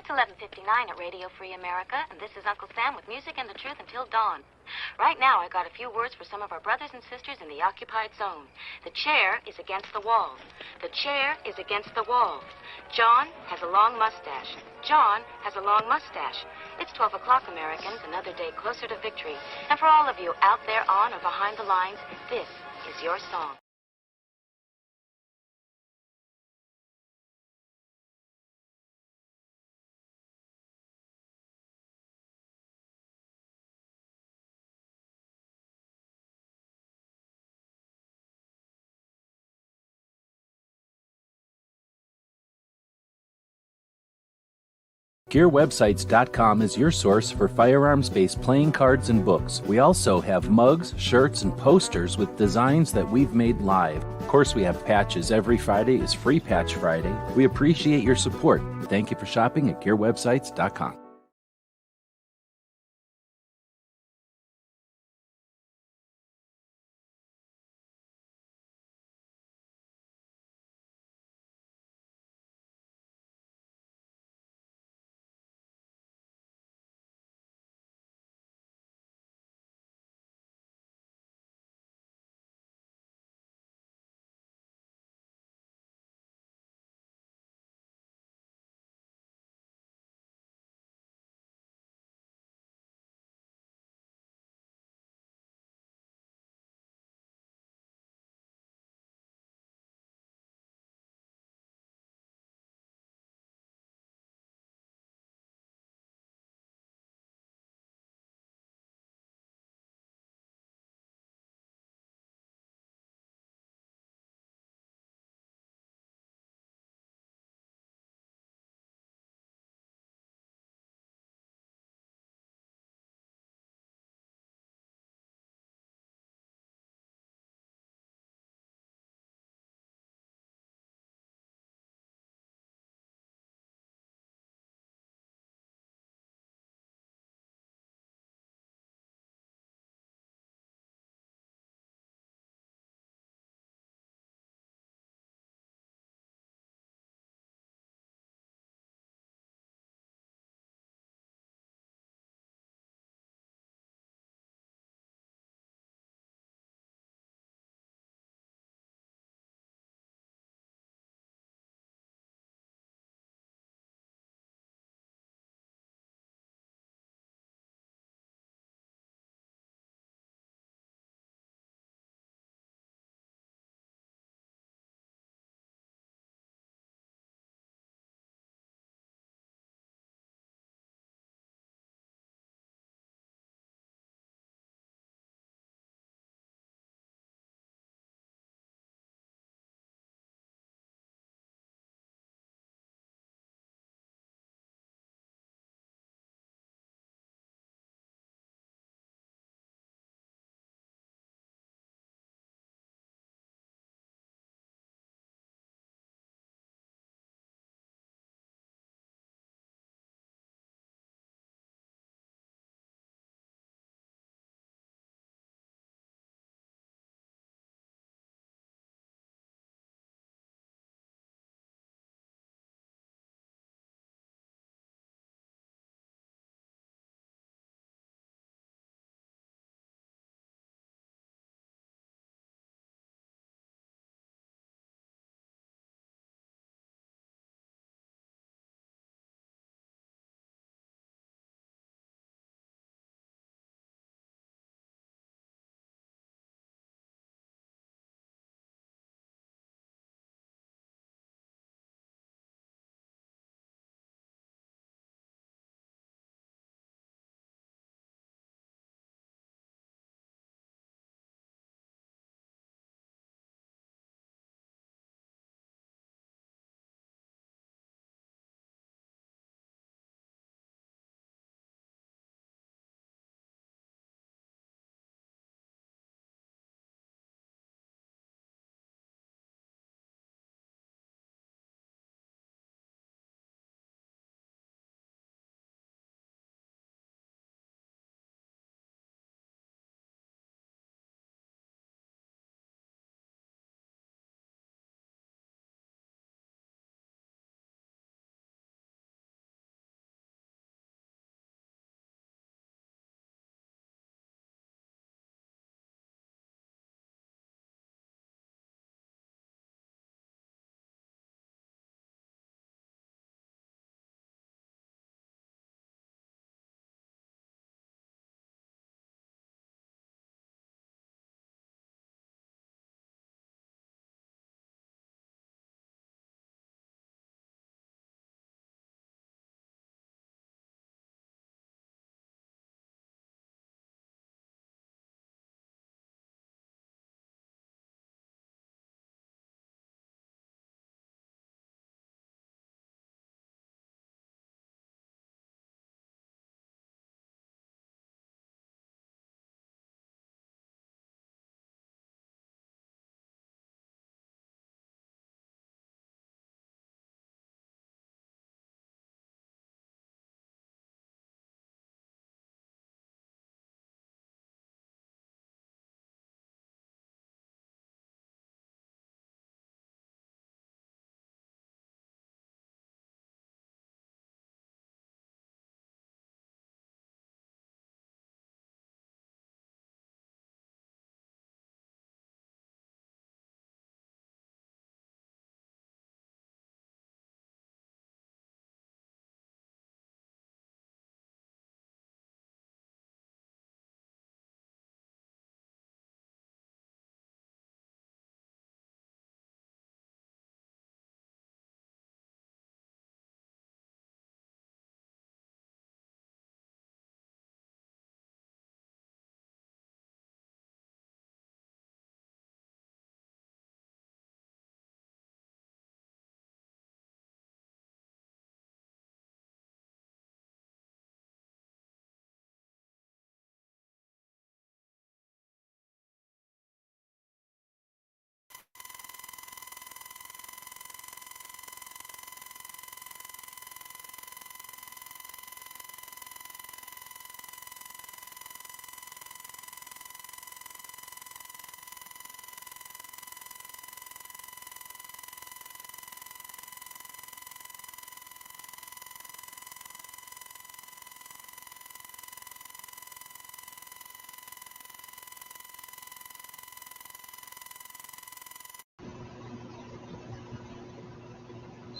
It's 11:59 at Radio Free America, and this is Uncle Sam with music and the truth until dawn. Right now, I got a few words for some of our brothers and sisters in the occupied zone. The chair is against the wall. The chair is against the wall. John has a long mustache. John has a long mustache. It's 12 o'clock, Americans, another day closer to victory. And for all of you out there on or behind the lines, this is your song. GearWebsites.com is your source for firearms-based playing cards and books. We also have mugs, shirts, and posters with designs that we've made live. Of course, we have patches. Every Friday is Free Patch Friday. We appreciate your support. Thank you for shopping at GearWebsites.com.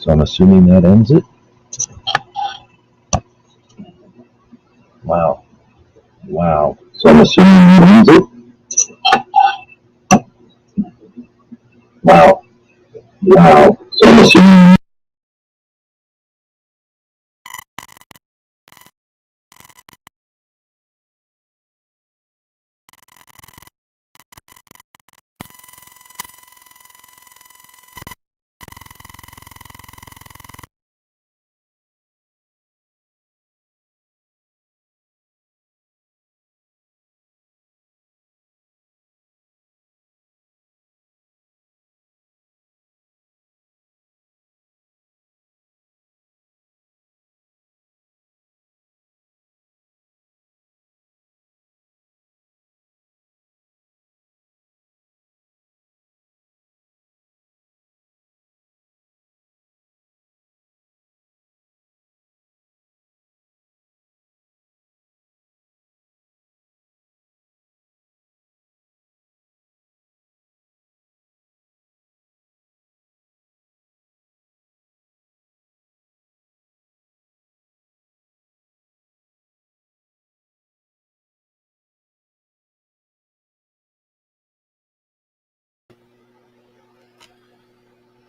So I'm assuming that ends it. Wow. So I'm assuming that ends it. Wow. So I'm assuming.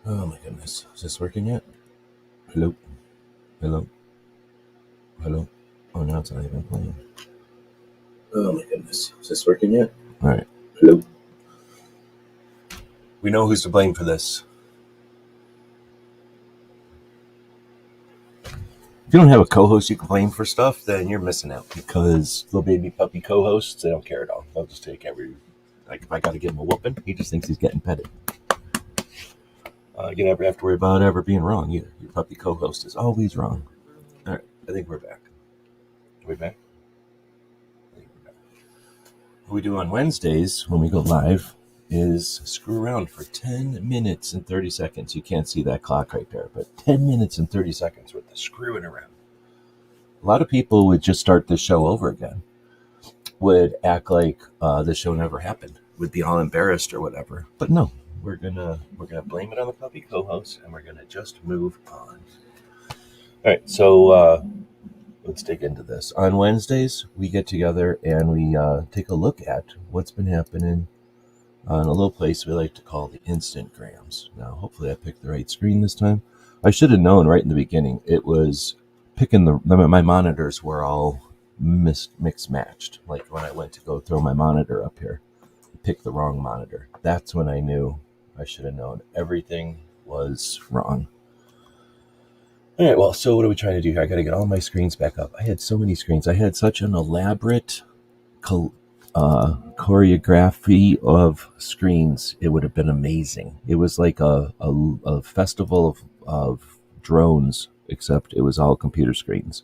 Oh my goodness. Is this working yet? Hello? Oh, now it's not even playing. Oh my goodness. Is this working yet? All right. Hello? We know who's to blame for this. If you don't have a co-host you can blame for stuff, then you're missing out, because little baby puppy co-hosts, they don't care at all. They'll just take like if I got to give him a whooping, he just thinks he's getting petted. You never have to worry about ever being wrong either. Your puppy co-host is always wrong. All right, I think we're back. Are we back? I think we're back. What we do on Wednesdays when we go live is screw around for 10 minutes and 30 seconds. You can't see that clock right there, but 10 minutes and 30 seconds worth of screwing around. A lot of people would just start the show over again, would act like the show never happened, would be all embarrassed or whatever. But no, we're gonna blame it on the puppy co-host, and we're gonna just move on. All right, so let's dig into this. On Wednesdays, we get together and we take a look at what's been happening on a little place we like to call the Instagrams. Now, hopefully I picked the right screen this time. I should have known right in the beginning. It was picking my monitors were all mixed matched. Like when I went to go throw my monitor up here, I picked the wrong monitor. That's when I knew I should have known. Everything was wrong. All right, well, so what are we trying to do here? I got to get all my screens back up. I had so many screens. I had such an elaborate choreography of screens. It would have been amazing. It was like a festival of drones, except it was all computer screens.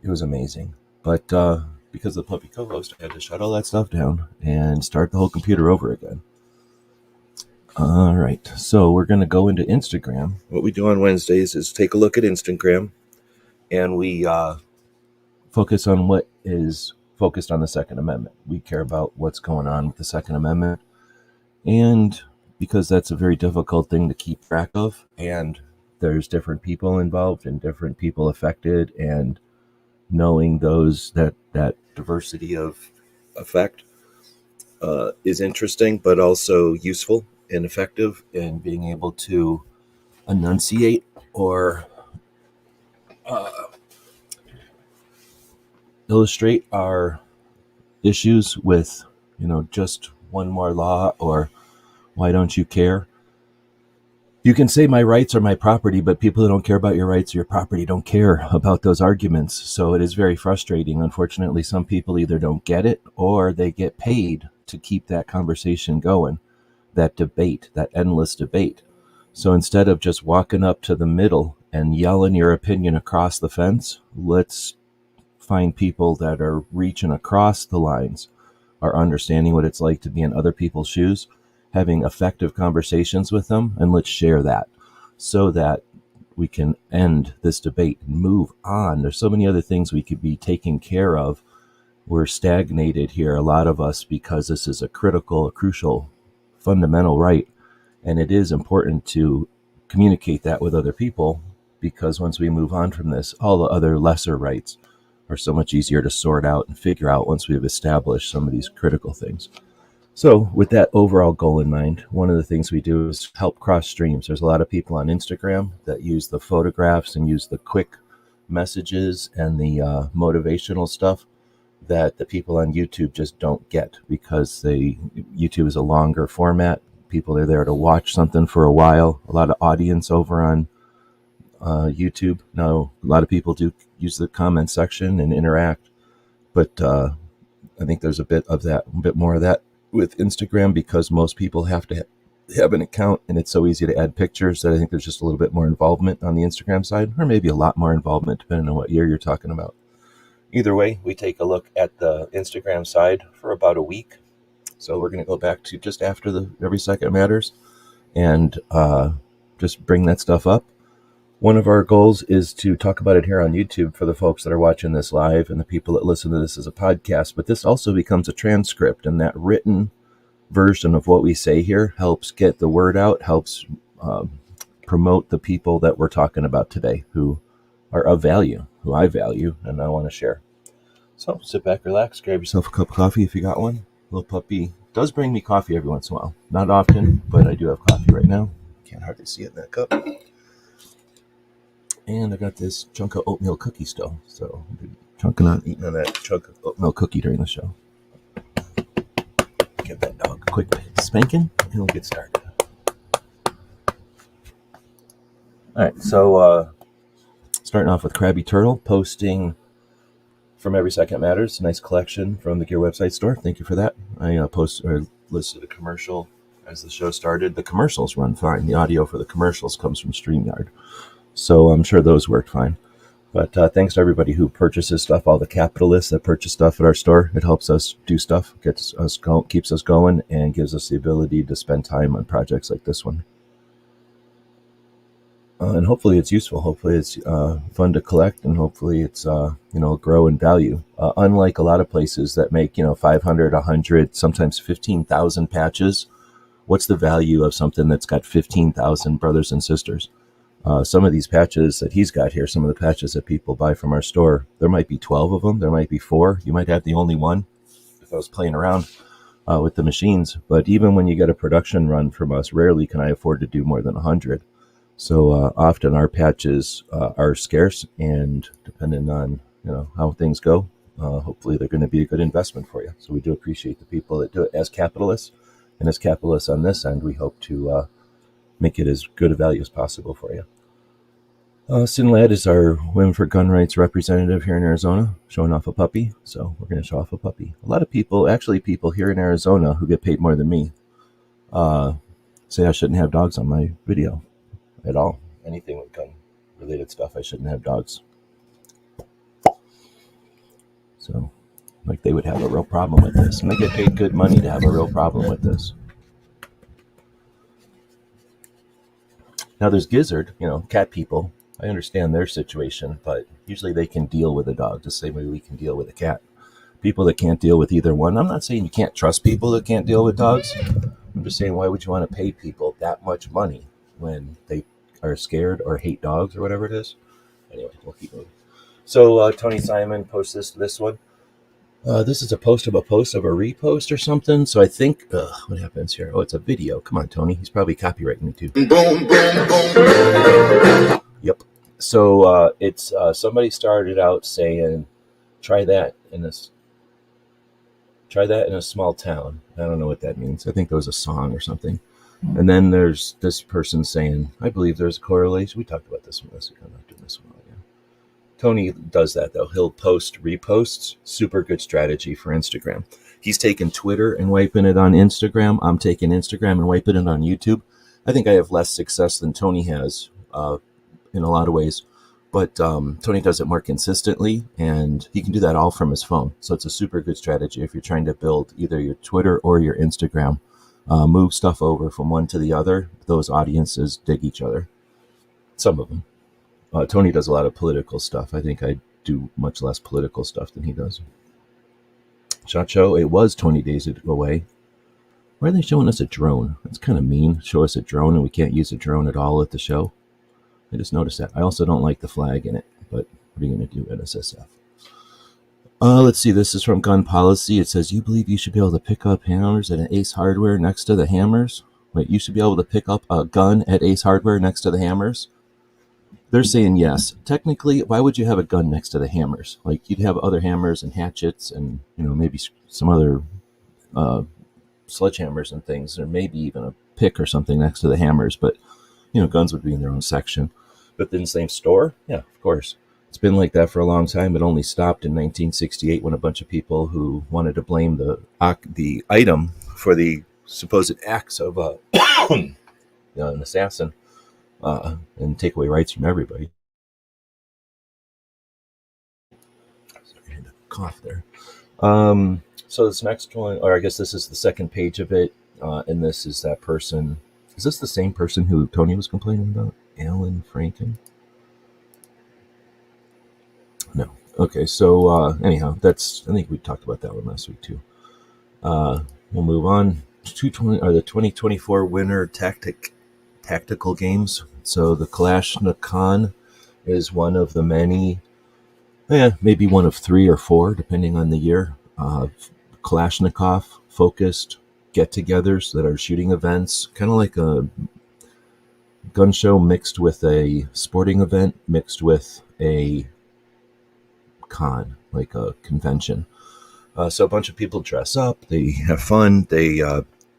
It was amazing. But because of the puppy co-host, I had to shut all that stuff down and start the whole computer over again. All right, so we're going to go into Instagram. What we do on Wednesdays is take a look at Instagram, and we focus on what is focused on the Second Amendment. We care about what's going on with the Second Amendment, and because that's a very difficult thing to keep track of, and there's different people involved and different people affected, and knowing those that diversity of effect is interesting, but also useful and effective in being able to enunciate or illustrate our issues with, just one more law or why don't you care? You can say my rights are my property, but people who don't care about your rights or your property don't care about those arguments. So it is very frustrating. Unfortunately, some people either don't get it or they get paid to keep that conversation going, that debate, that endless debate. So instead of just walking up to the middle and yelling your opinion across the fence, let's find people that are reaching across the lines, are understanding what it's like to be in other people's shoes, having effective conversations with them, and let's share that so that we can end this debate and move on. There's so many other things we could be taking care of. We're stagnated here, a lot of us, because this is a crucial, fundamental right, and it is important to communicate that with other people, because once we move on from this, all the other lesser rights are so much easier to sort out and figure out once we've established some of these critical things. So with that overall goal in mind, one of the things we do is help cross streams. There's a lot of people on Instagram that use the photographs and use the quick messages and the motivational stuff that the people on YouTube just don't get, because YouTube is a longer format. People are there to watch something for a while. A lot of audience over on YouTube. Now, a lot of people do use the comment section and interact, but I think there's a bit more of that with Instagram, because most people have to have an account, and it's so easy to add pictures that I think there's just a little bit more involvement on the Instagram side, or maybe a lot more involvement depending on what year you're talking about. Either way, we take a look at the Instagram side for about a week. So we're going to go back to just after the Every Second Matters and just bring that stuff up. One of our goals is to talk about it here on YouTube for the folks that are watching this live and the people that listen to this as a podcast. But this also becomes a transcript, and that written version of what we say here helps get the word out, helps promote the people that we're talking about today, who are of value, who I value, and I want to share. So sit back, relax, grab yourself a cup of coffee if you got one. Little puppy does bring me coffee every once in a while. Not often, but I do have coffee right now. Can't hardly see it in that cup. And I got this chunk of oatmeal cookie still, so I'll be eating on that chunk of oatmeal cookie during the show. Give that dog a quick spanking, and we'll get started. All right, so starting off with Krabby Turtle, posting from Every Second Matters. Nice collection from the Gear website store. Thank you for that. I listed a commercial as the show started. The commercials run fine. The audio for the commercials comes from StreamYard, so I'm sure those worked fine. But thanks to everybody who purchases stuff, all the capitalists that purchase stuff at our store. It helps us do stuff, keeps us going, and gives us the ability to spend time on projects like this one. And hopefully it's useful. Hopefully it's fun to collect, and hopefully it's grow in value. Unlike a lot of places that make 500, 100, sometimes 15,000 patches, what's the value of something that's got 15,000 brothers and sisters? Some of these patches that he's got here, some of the patches that people buy from our store, there might be 12 of them. There might be 4. You might have the only one if I was playing around with the machines. But even when you get a production run from us, rarely can I afford to do more than 100. So often our patches are scarce, and depending on how things go, hopefully they're going to be a good investment for you. So we do appreciate the people that do it as capitalists. And as capitalists on this end, we hope to make it as good a value as possible for you. Sin Lad is our Women for Gun Rights representative here in Arizona, showing off a puppy. So we're going to show off a puppy. A lot of people here in Arizona who get paid more than me, say I shouldn't have dogs on my video at all. Anything with gun-related stuff, I shouldn't have dogs. So, like they would have a real problem with this. And they get paid good money to have a real problem with this. Now there's Gizzard, cat people. I understand their situation, but usually they can deal with a dog the same way we can deal with a cat. People that can't deal with either one, I'm not saying you can't trust people that can't deal with dogs. I'm just saying, why would you want to pay people that much money when they are scared or hate dogs or whatever it is? Anyway, we'll keep moving. So Tony Simon posts this one. This is a post of a repost or something. So I think, what happens here? Oh, it's a video. Come on, Tony. He's probably copyrighting me too. Boom, boom, boom. Yep. So it's somebody started out saying, try that in a small town. I don't know what that means. I think that was a song or something. And then there's this person saying, I believe there's a correlation. We talked about this one last week. I'm not doing this one again. Tony does that, though. He'll post reposts. Super good strategy for Instagram. He's taking Twitter and wiping it on Instagram. I'm taking Instagram and wiping it on YouTube. I think I have less success than Tony has in a lot of ways. But Tony does it more consistently, and he can do that all from his phone. So it's a super good strategy if you're trying to build either your Twitter or your Instagram. Move stuff over from one to the other. Those audiences dig each other. Some of them. Tony does a lot of political stuff. I think I do much less political stuff than he does. Chacho, it was 20 days away. Why are they showing us a drone? That's kind of mean. Show us a drone and we can't use a drone at all at the show. I just noticed that. I also don't like the flag in it, but what are you going to do, NSSF? Let's see. This is from Gun Policy. It says, you believe you should be able to pick up hammers at an Ace Hardware next to the hammers? Wait, you should be able to pick up a gun at Ace Hardware next to the hammers? They're saying yes. Technically, why would you have a gun next to the hammers? Like, you'd have other hammers and hatchets and, maybe some other sledgehammers and things, or maybe even a pick or something next to the hammers. But, guns would be in their own section. But in the same store? Yeah, of course. It's been like that for a long time. It only stopped in 1968 when a bunch of people who wanted to blame the item for the supposed acts of an assassin and take away rights from everybody. Sorry, I had to cough there. So this next one, or I guess this is the second page of it, and this is that person. Is this the same person who Tony was complaining about? Alan Franken? No. Okay, so anyhow, I think we talked about that one last week too. We'll move on. The 2024 Winter Tactical Games. So the Kalashnikov is one of the many, maybe one of 3 or 4, depending on the year, Kalashnikov focused get-togethers that are shooting events, kind of like a gun show mixed with a sporting event, mixed with a con, like a convention. So a bunch of people dress up, they have fun, they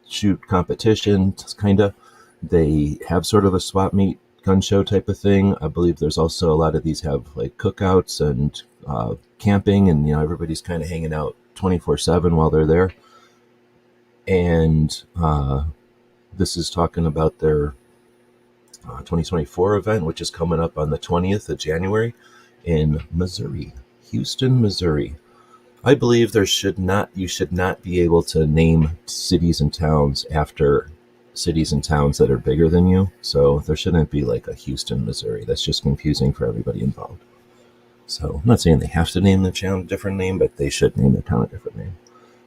shoot competition, kind of. They have sort of a swap meet gun show type of thing. I believe there's also a lot of these have like cookouts and camping, and everybody's kind of hanging out 24/7 while they're there. And this is talking about their 2024 event, which is coming up on the 20th of January in Missouri, Houston, Missouri. I believe you should not be able to name cities and towns after cities and towns that are bigger than you. So there shouldn't be like a Houston, Missouri. That's just confusing for everybody involved. So I'm not saying they have to name the town a different name, but they should name the town a different name.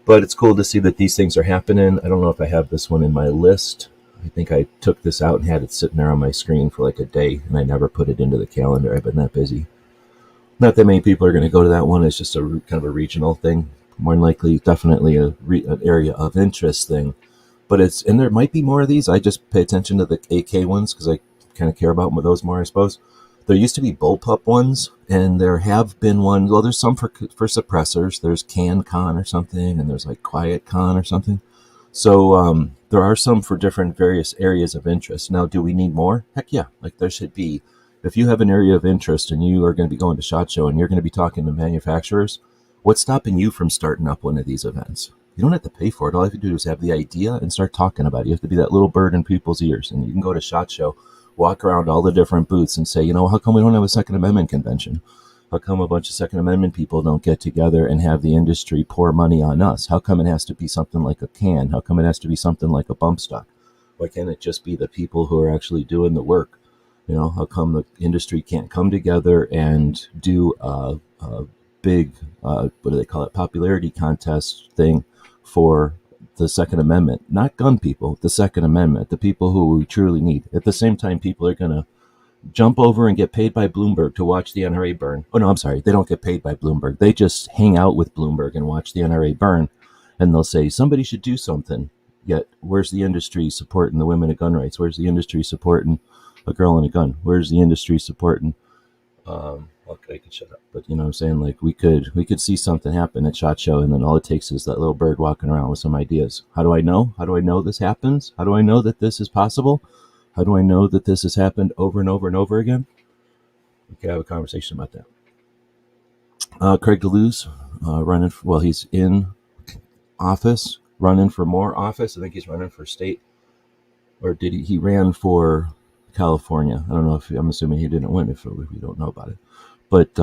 But it's cool to see that these things are happening. I don't know if I have this one in my list. I think I took this out and had it sitting there on my screen for like a day, and I never put it into the calendar. I've been that busy. Not that many people are going to go to that one. It's just a kind of a regional thing. More than likely, definitely an area of interest thing. But and there might be more of these. I just pay attention to the AK ones because I kind of care about those more, I suppose. There used to be bullpup ones, and there have been ones. Well, there's some for suppressors. There's CanCon or something, and there's like QuietCon or something. So there are some for different various areas of interest. Now, do we need more? Heck yeah. Like there should be. If you have an area of interest and you are going to be going to SHOT Show and you're going to be talking to manufacturers, what's stopping you from starting up one of these events? You don't have to pay for it. All you have to do is have the idea and start talking about it. You have to be that little bird in people's ears, and you can go to SHOT Show, walk around all the different booths and say, how come we don't have a Second Amendment convention? How come a bunch of Second Amendment people don't get together and have the industry pour money on us? How come it has to be something like a can? How come it has to be something like a bump stock? Why can't it just be the people who are actually doing the work? How come the industry can't come together and do a big, what do they call it, popularity contest thing for the Second Amendment? Not gun people, the Second Amendment, the people who we truly need. At the same time, people are going to jump over and get paid by Bloomberg to watch the NRA burn. Oh, no, I'm sorry. They don't get paid by Bloomberg. They just hang out with Bloomberg and watch the NRA burn. And they'll say, somebody should do something. Yet, where's the industry supporting the women and gun rights? Where's the industry supporting a girl and a gun? Where's the industry supporting? Okay, I can shut up. But you know what I'm saying? Like we could see something happen at SHOT Show, and then all it takes is that little bird walking around with some ideas. How do I know? How do I know this happens? How do I know that this is possible? How do I know that this has happened over and over and over again? We could have a conversation about that. Craig DeLuz running. He's in office, running for more office. I think he's running for state, or did he? He ran for California. I don't know if I'm assuming he didn't win. If we don't know about it, but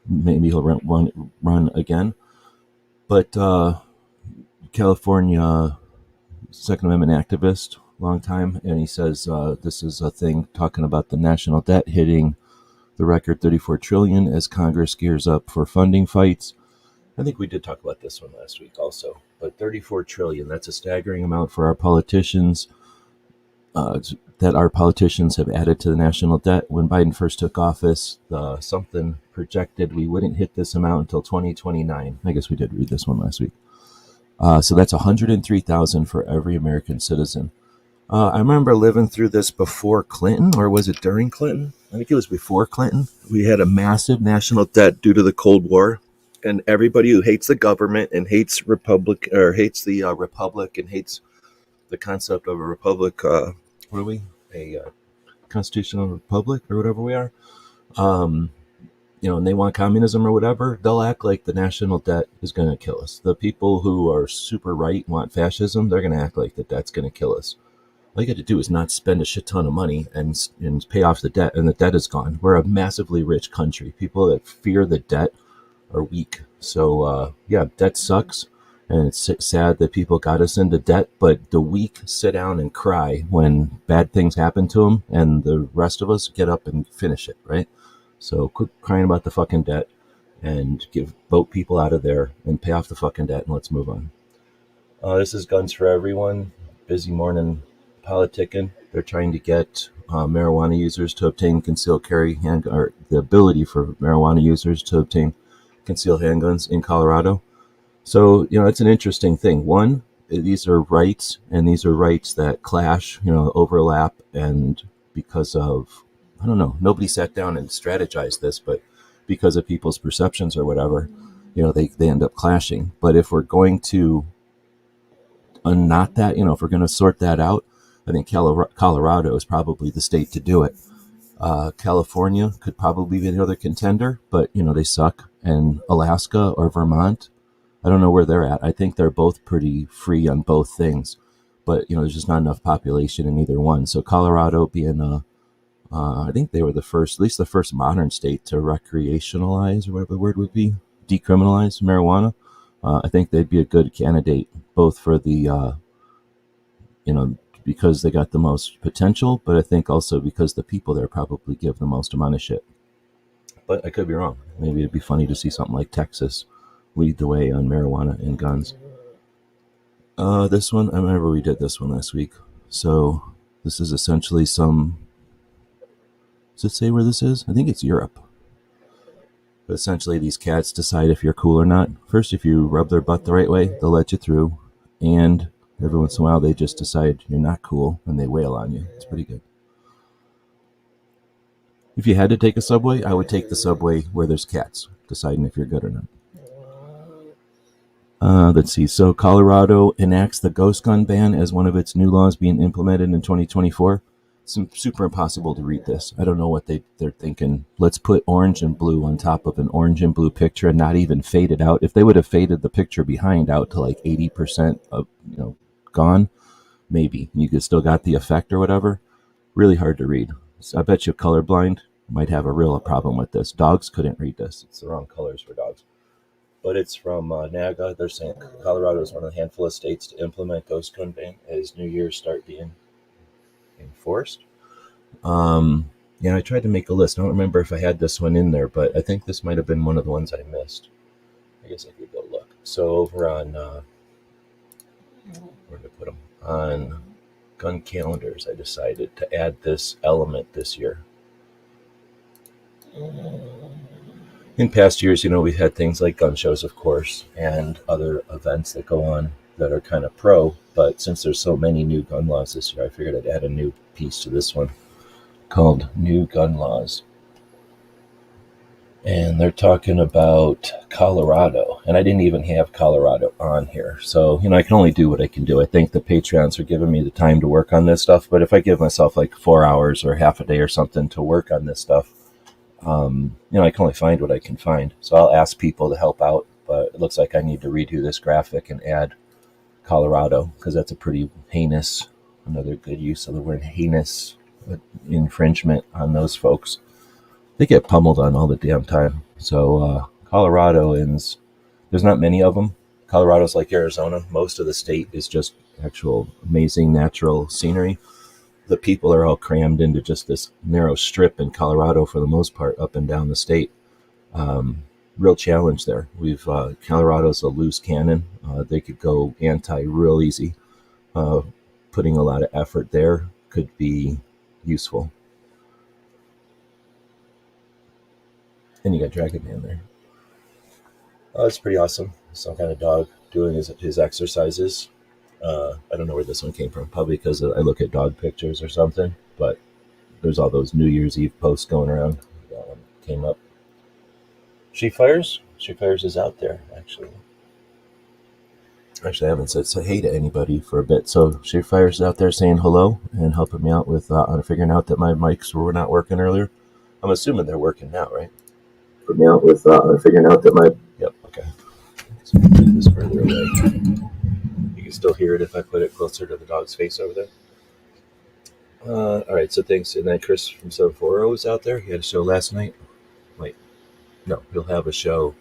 maybe he'll run again. But California Second Amendment activist, long time, and he says this is a thing talking about the national debt hitting the record $34 trillion as Congress gears up for funding fights. I think we did talk about this one last week also. But 34 trillion, that's a staggering amount for our politicians, that our politicians have added to the national debt. When Biden first took office, something projected we wouldn't hit this amount until 2029. I guess we did read this one last week. So that's 103,000 for every American citizen. I remember living through this before Clinton, or was it during Clinton? I think it was before Clinton. We had a massive national debt due to the Cold War, and everybody who hates the government and hates republic, or hates the republic, and hates the concept of a republic, what are we? A constitutional republic or whatever we are. And they want communism or whatever, they'll act like the national debt is going to kill us. The people who are super right want fascism, they're going to act like the debt's going to kill us. All you got to do is not spend a shit ton of money and pay off the debt, and the debt is gone. We're a massively rich country. People that fear the debt are weak. So, debt sucks, and it's sad that people got us into debt, but the weak sit down and cry when bad things happen to them, and the rest of us get up and finish it, right? So quit crying about the fucking debt and vote people out of there and pay off the fucking debt, and let's move on. This is Guns for Everyone. Busy morning politicking. They're trying to get marijuana users to obtain concealed carry or the ability for marijuana users to obtain concealed handguns in Colorado. So, it's an interesting thing. One, these are rights, and these are rights that clash, overlap, and because of, I don't know, nobody sat down and strategized this, but because of people's perceptions or whatever, they end up clashing. But if we're going to unknot that, if we're going to sort that out, I think Colorado is probably the state to do it. California could probably be another contender, but, they suck. And Alaska or Vermont, I don't know where they're at. I think they're both pretty free on both things, but, there's just not enough population in either one. So Colorado being I think they were the first, at least the first modern state to recreationalize, or whatever the word would be, decriminalize marijuana. I think they'd be a good candidate, both for the, because they got the most potential, but I think also because the people there probably give the most amount of shit. But I could be wrong. Maybe it'd be funny to see something like Texas lead the way on marijuana and guns. This one, I remember we did this one last week. So this is essentially does it say where this is? I think it's Europe. But essentially, these cats decide if you're cool or not. First, if you rub their butt the right way, they'll let you through. And every once in a while, they just decide you're not cool, and they wail on you. It's pretty good. If you had to take a subway, I would take the subway where there's cats, deciding if you're good or not. Let's see. So Colorado enacts the ghost gun ban as one of its new laws being implemented in 2024. It's super impossible to read this. I don't know what they're thinking. Let's put orange and blue on top of an orange and blue picture and not even fade it out. If they would have faded the picture behind out to like 80% of, gone, maybe you could still got the effect or whatever. Really hard to read. So I bet you colorblind might have a real problem with this. Dogs couldn't read this. It's the wrong colors for dogs. But it's from NAGA. They're saying Colorado is one of the handful of states to implement ghost gun ban as New Year's start being enforced. I tried to make a list. I don't remember if I had this one in there, but I think this might have been one of the ones I missed. I guess I could go look. So over on where did I put them? On gun calendars, I decided to add this element this year. In past years, we've had things like gun shows, of course, and other events that go on that are kind of pro, but since there's so many new gun laws this year, I figured I'd add a new piece to this one called New Gun Laws. And they're talking about Colorado, and I didn't even have Colorado on here. So, I can only do what I can do. I think the Patreons are giving me the time to work on this stuff, but if I give myself like 4 hours or half a day or something to work on this stuff, I can only find what I can find. So I'll ask people to help out, but it looks like I need to redo this graphic and add Colorado, because that's a pretty heinous, another good use of the word heinous, infringement on those folks. They get pummeled on all the damn time. So Coloradoans, there's not many of them. Colorado's like Arizona. Most of the state is just actual amazing natural scenery. The people are all crammed into just this narrow strip in Colorado for the most part, up and down the state. real challenge there. We've Colorado's a loose cannon. They could go anti real easy. Putting a lot of effort there could be useful. And you got Dragon Man there. It's pretty awesome. Some kind of dog doing his exercises. I don't know where this one came from. Probably because I look at dog pictures or something. But there's all those New Year's Eve posts going around. That one came up. She Fires is out there, actually. Actually, I haven't said hey to anybody for a bit. So She Fires is out there saying hello and helping me out with on figuring out that my mics were not working earlier. I'm assuming they're working now, right? Put me out with figuring out that my... Yep, okay. Let's move this further away. You can still hear it if I put it closer to the dog's face over there. All right, so thanks. And then Chris from 740 was out there. He had a show last night. Wait, no, he'll have a show.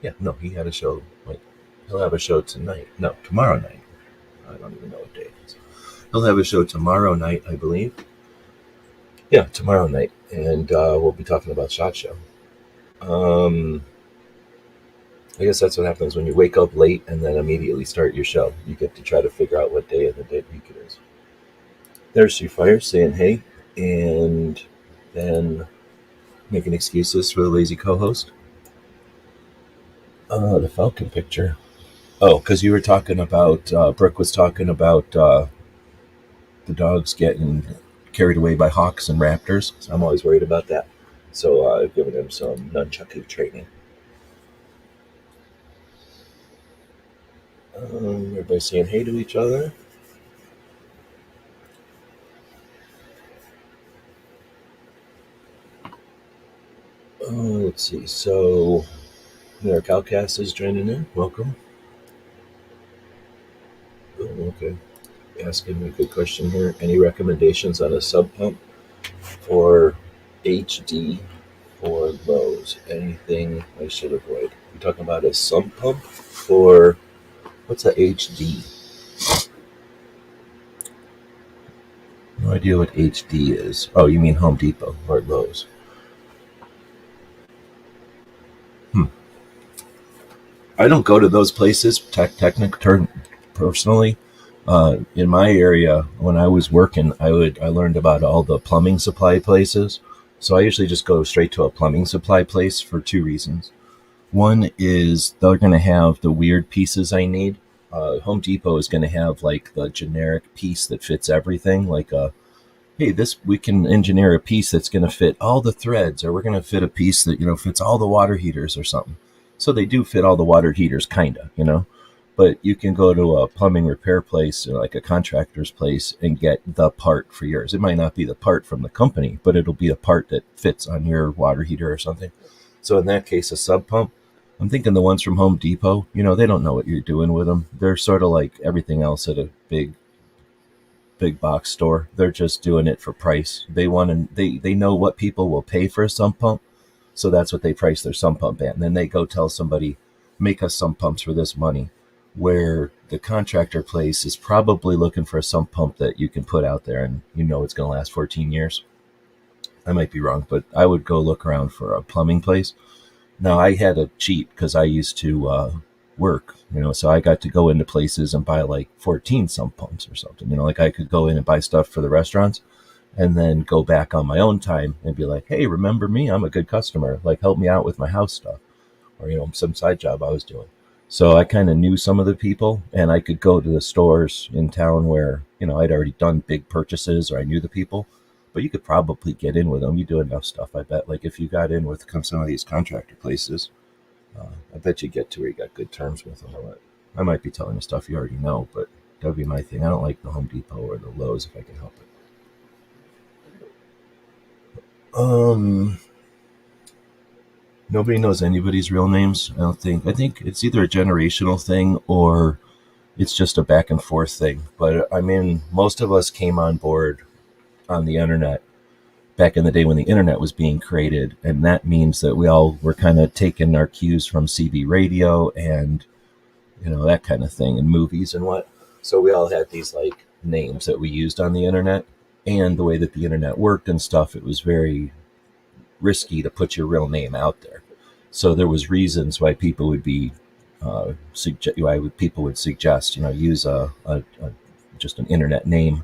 Yeah, no, he had a show. Wait, he'll have a show tonight. No, tomorrow night. I don't even know what day it is. He'll have a show tomorrow night, I believe. Yeah, tomorrow night. And we'll be talking about SHOT Show. I guess that's what happens when you wake up late and then immediately start your show. You get to try to figure out what day of the week it is. There's She Fire saying hey, and then making excuses for the lazy co-host. The Falcon picture. Oh, because you were talking about, Brooke was talking about the dogs getting carried away by hawks and raptors. So I'm always worried about that. So I've given him some nunchucky training. Everybody saying hey to each other. Let's see. So, our Calcast is joining in. Welcome. Oh, okay. Asking me a good question here. Any recommendations on a sub pump for HD or Lowe's? Anything I should avoid? You're talking about a sump pump for what's a HD? No idea what HD is. Oh, you mean Home Depot or Lowe's? I don't go to those places personally. In my area, when I was working, I learned about all the plumbing supply places. So I usually just go straight to a plumbing supply place for two reasons. One is they're going to have the weird pieces I need. Home Depot is going to have like the generic piece that fits everything. Like hey, we can engineer a piece that's going to fit all the threads, or we're going to fit a piece that fits all the water heaters or something. So they do fit all the water heaters, kinda, But you can go to a plumbing repair place or like a contractor's place and get the part for yours. It might not be the part from the company, but it'll be a part that fits on your water heater or something. So in that case, a sub pump, I'm thinking the ones from Home Depot, they don't know what you're doing with them. They're sort of like everything else at a big box store. They're just doing it for price. They know what people will pay for a sump pump. So that's what they price their sump pump at. And then they go tell somebody, make us sump pumps for this money. Where the contractor place is probably looking for a sump pump that you can put out there and it's going to last 14 years. I might be wrong, but I would go look around for a plumbing place. Now, I had to cheat because I used to work, so I got to go into places and buy like 14 sump pumps or something. Like I could go in and buy stuff for the restaurants and then go back on my own time and be like, hey, remember me? I'm a good customer. Like, help me out with my house stuff or, some side job I was doing. So I kind of knew some of the people, and I could go to the stores in town where, I'd already done big purchases or I knew the people. But you could probably get in with them. You do enough stuff, I bet. Like if you got in with some of these contractor places, I bet you get to where you got good terms with them. I might be telling you stuff you already know, but that would be my thing. I don't like the Home Depot or the Lowe's if I can help it. Nobody knows anybody's real names, I don't think. I think it's either a generational thing or it's just a back and forth thing. But most of us came on board on the internet back in the day when the internet was being created. And that means that we all were kind of taking our cues from CB radio and, that kind of thing, and movies and what. So we all had these like names that we used on the internet. And the way that the internet worked and stuff, it was very risky to put your real name out there. So there was reasons why people would be people would suggest, use a just an internet name.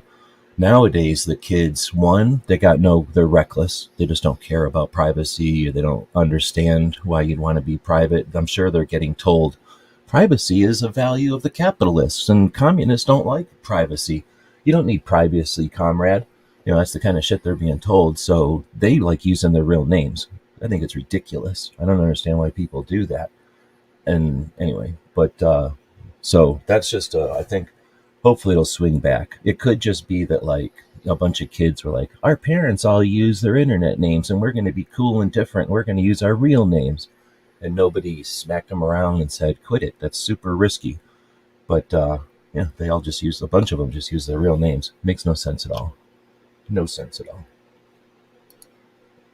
Nowadays, the kids, one, they're reckless. They just don't care about privacy. They don't understand why you'd want to be private. I'm sure they're getting told privacy is a value of the capitalists, and communists don't like privacy. You don't need privacy, comrade. That's the kind of shit they're being told. So they like using their real names. I think it's ridiculous. I don't understand why people do that. And anyway, so that's just, I think, hopefully it'll swing back. It could just be that like a bunch of kids were like, our parents all use their internet names and we're going to be cool and different. We're going to use our real names. And nobody smacked them around and said, quit it. That's super risky. But yeah, a bunch of them just use their real names. Makes no sense at all. No sense at all.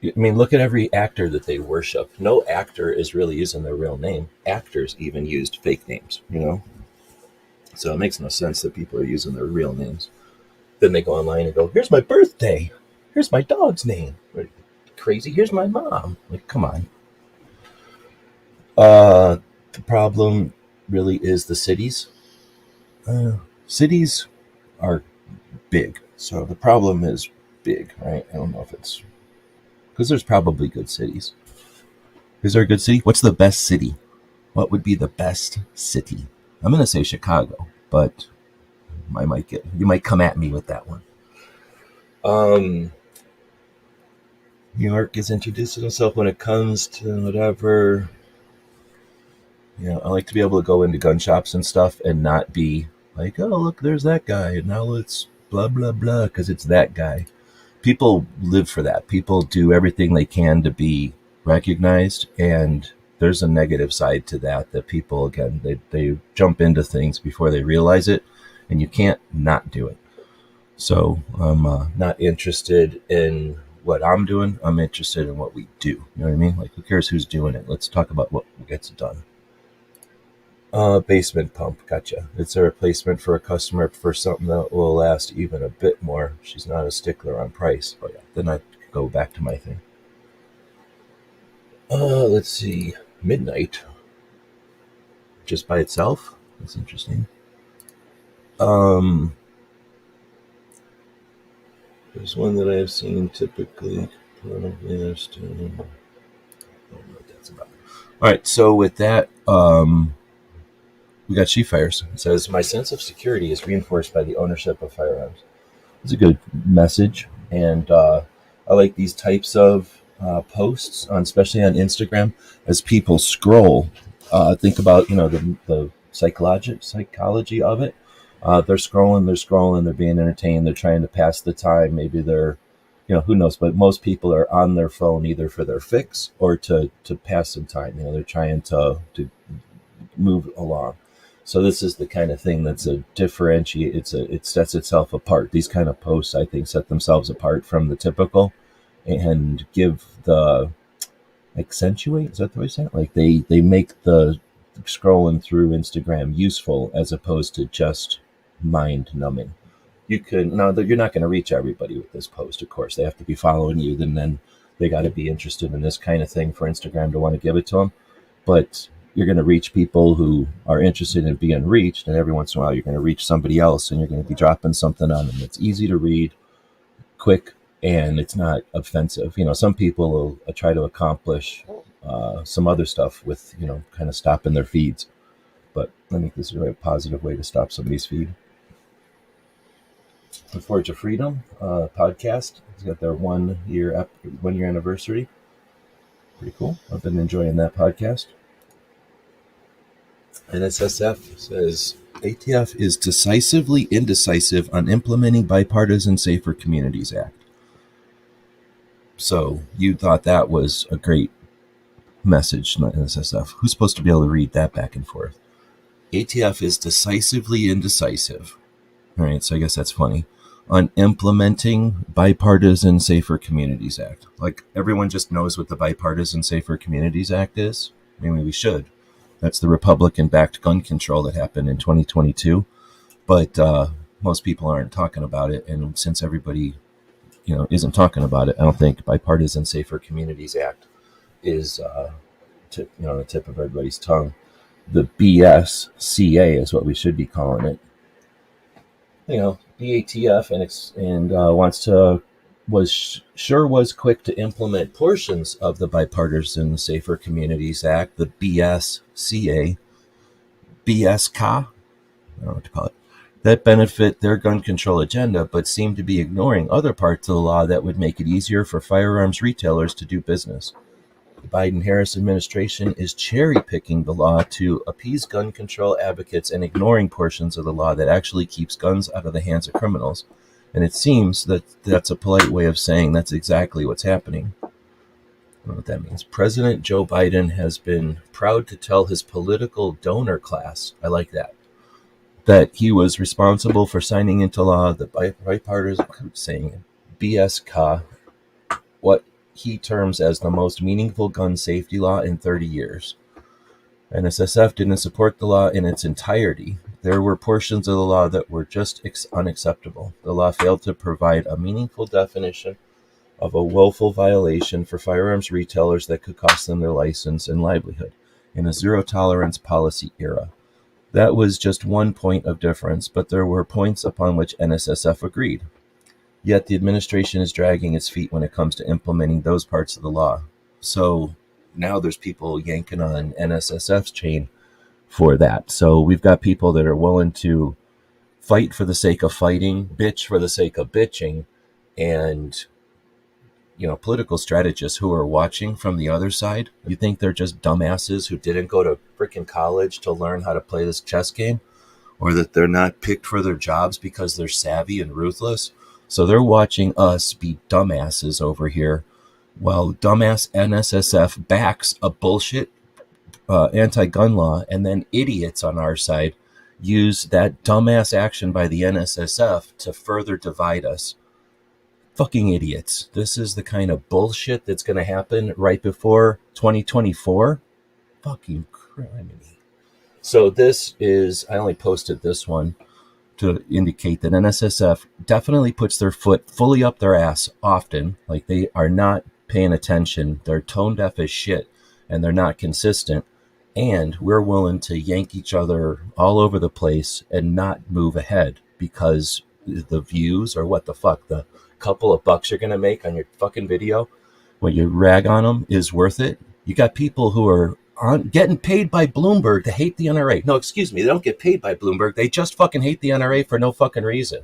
I mean, look at every actor that they worship. No actor is really using their real name. Actors even used fake names, So it makes no sense that people are using their real names. Then they go online and go, here's my birthday. Here's my dog's name. Crazy. Here's my mom. Like, come on. The problem really is the cities. Cities are big. So the problem is big, right? I don't know if it's... Because there's probably good cities. Is there a good city? What's the best city? What would be the best city? I'm going to say Chicago, but you might come at me with that one. New York is introducing himself when it comes to whatever. I like to be able to go into gun shops and stuff and not be like, oh, look, there's that guy. And now let's blah, blah, blah, because it's that guy. People live for that. People do everything they can to be recognized, and there's a negative side to that people, again, they jump into things before they realize it, and you can't not do it. So I'm not interested in what I'm doing. I'm interested in what we do. You know what I mean? Like, who cares who's doing it? Let's talk about what gets done. Basement pump. Gotcha. It's a replacement for a customer for something that will last even a bit more. She's not a stickler on price. Oh yeah. Then I go back to my thing. Let's see. Midnight. Just by itself? That's interesting. There's one that I have seen typically. Probably understand. I don't know what that's about. All right. So with that, we got She Fires. It says, my sense of security is reinforced by the ownership of firearms. It's a good message. And I like these types of posts, especially on Instagram, as people scroll. Think about, the psychology of it. They're scrolling, they're being entertained, they're trying to pass the time. Maybe they're, who knows, but most people are on their phone either for their fix or to pass some time. They're trying to move along. So this is the kind of thing that's a differentiate. It sets itself apart. These kind of posts, I think, set themselves apart from the typical, and give the accentuate. Is that the way to say it? Like they make the scrolling through Instagram useful as opposed to just mind numbing. You're not going to reach everybody with this post. Of course, they have to be following you. Then they got to be interested in this kind of thing for Instagram to want to give it to them. But you're going to reach people who are interested in being reached, and every once in a while you're going to reach somebody else, and you're going to be dropping something on them that's easy to read, quick, and it's not offensive. Some people will try to accomplish some other stuff with, kind of stopping their feeds. But I think this is a very positive way to stop somebody's feed. The Forge of Freedom podcast has got their 1 year anniversary. Pretty cool. I've been enjoying that podcast. NSSF says ATF is decisively indecisive on implementing Bipartisan Safer Communities Act. So you thought that was a great message, not NSSF. Who's supposed to be able to read that back and forth? ATF is decisively indecisive. All right, so I guess that's funny. On implementing Bipartisan Safer Communities Act. Like, everyone just knows what the Bipartisan Safer Communities Act is. Maybe we should. That's the Republican-backed gun control that happened in 2022. But most people aren't talking about it. And since everybody, isn't talking about it, I don't think Bipartisan Safer Communities Act is the tip of everybody's tongue. The BSCA is what we should be calling it. BATF was quick to implement portions of the Bipartisan Safer Communities Act, the BSCA, BSCA, I don't know what to call it, that benefit their gun control agenda, but seem to be ignoring other parts of the law that would make it easier for firearms retailers to do business. The Biden-Harris administration is cherry-picking the law to appease gun control advocates and ignoring portions of the law that actually keeps guns out of the hands of criminals. And it seems that that's a polite way of saying that's exactly what's happening. I don't know what that means. President Joe Biden has been proud to tell his political donor class, I like that he was responsible for signing into law the bipartisan saying BSCA, what he terms as the most meaningful gun safety law in 30 years. NSSF didn't support the law in its entirety. There were portions of the law that were just unacceptable. The law failed to provide a meaningful definition of a willful violation for firearms retailers that could cost them their license and livelihood in a zero-tolerance policy era. That was just one point of difference, but there were points upon which NSSF agreed. Yet the administration is dragging its feet when it comes to implementing those parts of the law. So now there's people yanking on NSSF's chain for that. So we've got people that are willing to fight for the sake of fighting, bitch for the sake of bitching, and political strategists who are watching from the other side. You think they're just dumbasses who didn't go to freaking college to learn how to play this chess game, or that they're not picked for their jobs because they're savvy and ruthless? So they're watching us be dumbasses over here while dumbass NSSF backs a bullshit anti-gun law, and then idiots on our side use that dumbass action by the NSSF to further divide us. Fucking idiots. This is the kind of bullshit that's going to happen right before 2024. Fucking criminy. So this is, I only posted this one to indicate that NSSF definitely puts their foot fully up their ass often. Like, they are not paying attention. They're tone deaf as shit, and they're not consistent. And we're willing to yank each other all over the place and not move ahead because the views, or what the fuck, the couple of bucks you're going to make on your fucking video when you rag on them is worth it. You got people who are getting paid by Bloomberg to hate the NRA. No, excuse me, they don't get paid by Bloomberg. They just fucking hate the NRA for no fucking reason.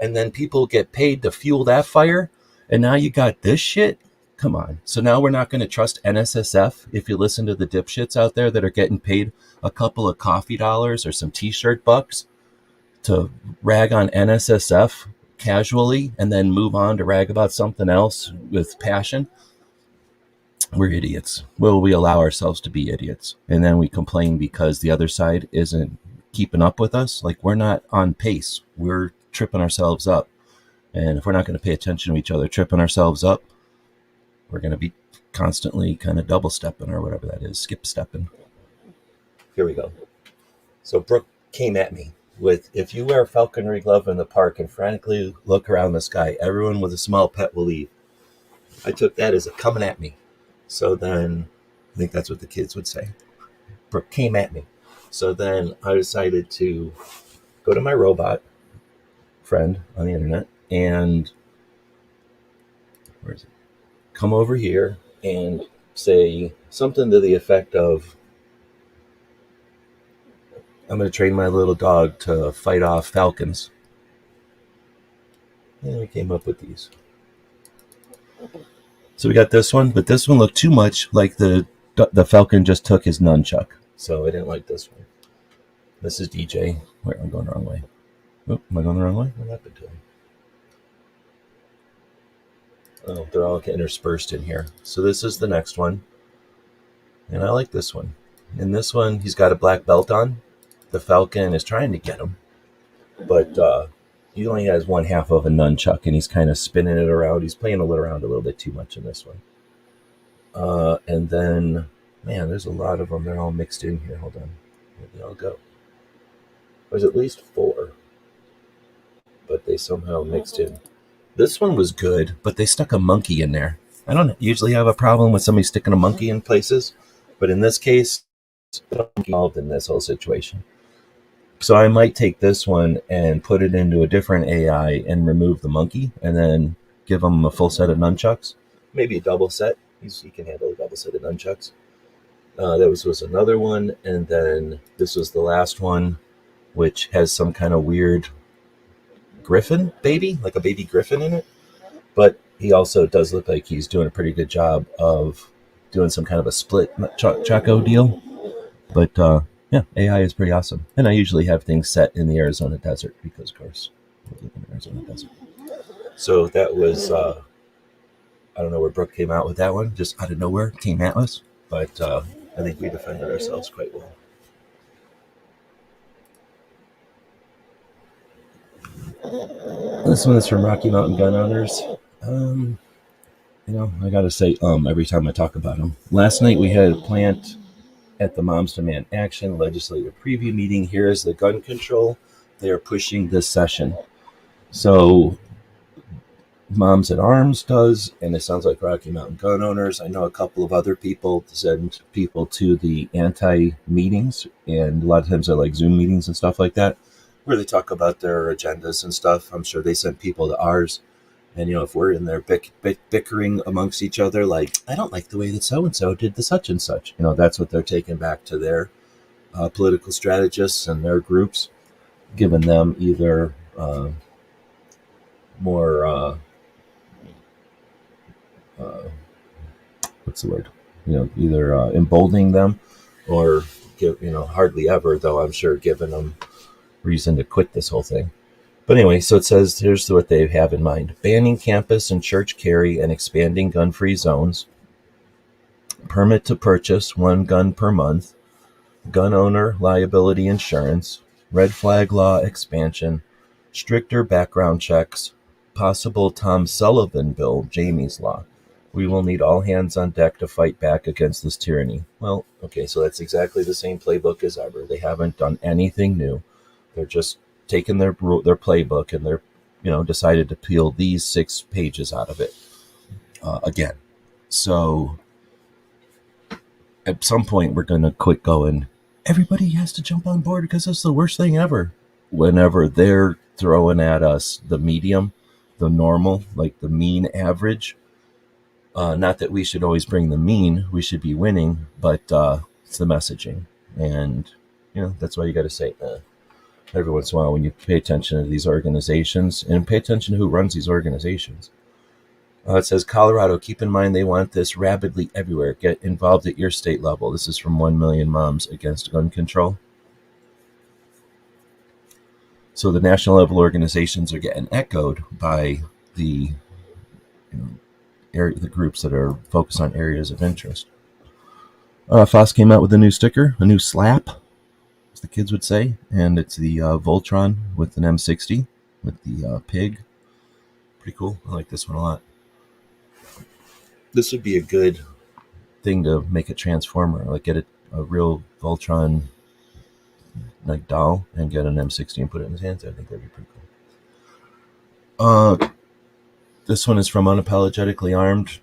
And then people get paid to fuel that fire. And now you got this shit? Come on. So now we're not going to trust NSSF if you listen to the dipshits out there that are getting paid a couple of coffee dollars or some t-shirt bucks to rag on NSSF casually and then move on to rag about something else with passion. We're idiots. Well, we allow ourselves to be idiots. And then we complain because the other side isn't keeping up with us. Like, we're not on pace. We're tripping ourselves up. And if we're not going to pay attention to each other, tripping ourselves up, we're going to be constantly kind of double stepping, or whatever that is, skip stepping. Here we go. So Brooke came at me with, if you wear a falconry glove in the park and frantically look around the sky, everyone with a small pet will leave. I took that as a coming at me. So then, I think that's what the kids would say. Brooke came at me. So then I decided to go to my robot friend on the internet and, where is it? Come over here and say something to the effect of, I'm going to train my little dog to fight off falcons. And we came up with these. So we got this one, but this one looked too much like the falcon just took his nunchuck. So I didn't like this one. This is DJ. Wait, I'm going the wrong way. Oh, am I going the wrong way? What happened to him? Oh, they're all interspersed in here. So this is the next one. And I like this one. In this one, he's got a black belt on. The falcon is trying to get him. But he only has one half of a nunchuck, and he's kind of spinning it around. He's playing around a little bit too much in this one. And then, man, there's a lot of them. They're all mixed in here. Hold on. Where did they all go? There's at least 4. But they somehow mixed in. This one was good, but they stuck a monkey in there. I don't usually have a problem with somebody sticking a monkey in places, But in this case, I'm involved in this whole situation. So I might take this one and put it into a different AI and remove the monkey, and then give him a full set of nunchucks, maybe a double set. He can handle a double set of nunchucks. That was another one, and then this was the last one, which has some kind of weird griffin baby, like a baby griffin in it. But he also does look like he's doing a pretty good job of doing some kind of a split Chaco deal. But yeah, AI is pretty awesome. And I usually have things set in the Arizona desert because, of course, I live in the Arizona desert. So that was, I don't know where Brooke came out with that one. Just out of nowhere came at us. But I think we defended ourselves quite well. This one is from Rocky Mountain Gun Owners. I gotta say every time I talk about them. Last night we had a plant at the Moms Demand Action legislative preview meeting. Here is the gun control they are pushing this session. So Moms at Arms does, and it sounds like Rocky Mountain Gun Owners. I know a couple of other people send people to the anti-meetings, and a lot of times they're like Zoom meetings and stuff like that, where they talk about their agendas and stuff. I'm sure they send people to ours. And, if we're in there bickering amongst each other, like, I don't like the way that so-and-so did the such and such, that's what they're taking back to their political strategists and their groups, giving them either more, what's the word? Either emboldening them or hardly ever, though I'm sure giving them reason to quit this whole thing. But anyway, so it says, here's what they have in mind. Banning campus and church carry and expanding gun-free zones. Permit to purchase 1 gun per month. Gun owner liability insurance. Red flag law expansion. Stricter background checks. Possible Tom Sullivan bill, Jamie's law. We will need all hands on deck to fight back against this tyranny. Well, okay, so that's exactly the same playbook as ever. They haven't done anything new. They're just taken their playbook and they're decided to peel these 6 pages out of it again. So at some point we're going to quit going, everybody has to jump on board because it's the worst thing ever, whenever they're throwing at us the medium, the normal, like the mean average. Not that we should always bring the mean, we should be winning, but it's the messaging. And that's why you got to say every once in a while when you pay attention to these organizations and pay attention to who runs these organizations. It says, Colorado, keep in mind they want this rapidly everywhere. Get involved at your state level. This is from 1 Million Moms Against Gun Control. So the national level organizations are getting echoed by the the groups that are focused on areas of interest. Foss came out with a new sticker, a new slap, the kids would say, and it's the Voltron with an M60 with the pig. Pretty cool. I like this one a lot. This would be a good thing to make a transformer, like get a real Voltron like doll and get an M60 and put it in his hands. I think that'd be pretty cool. This one is from Unapologetically Armed.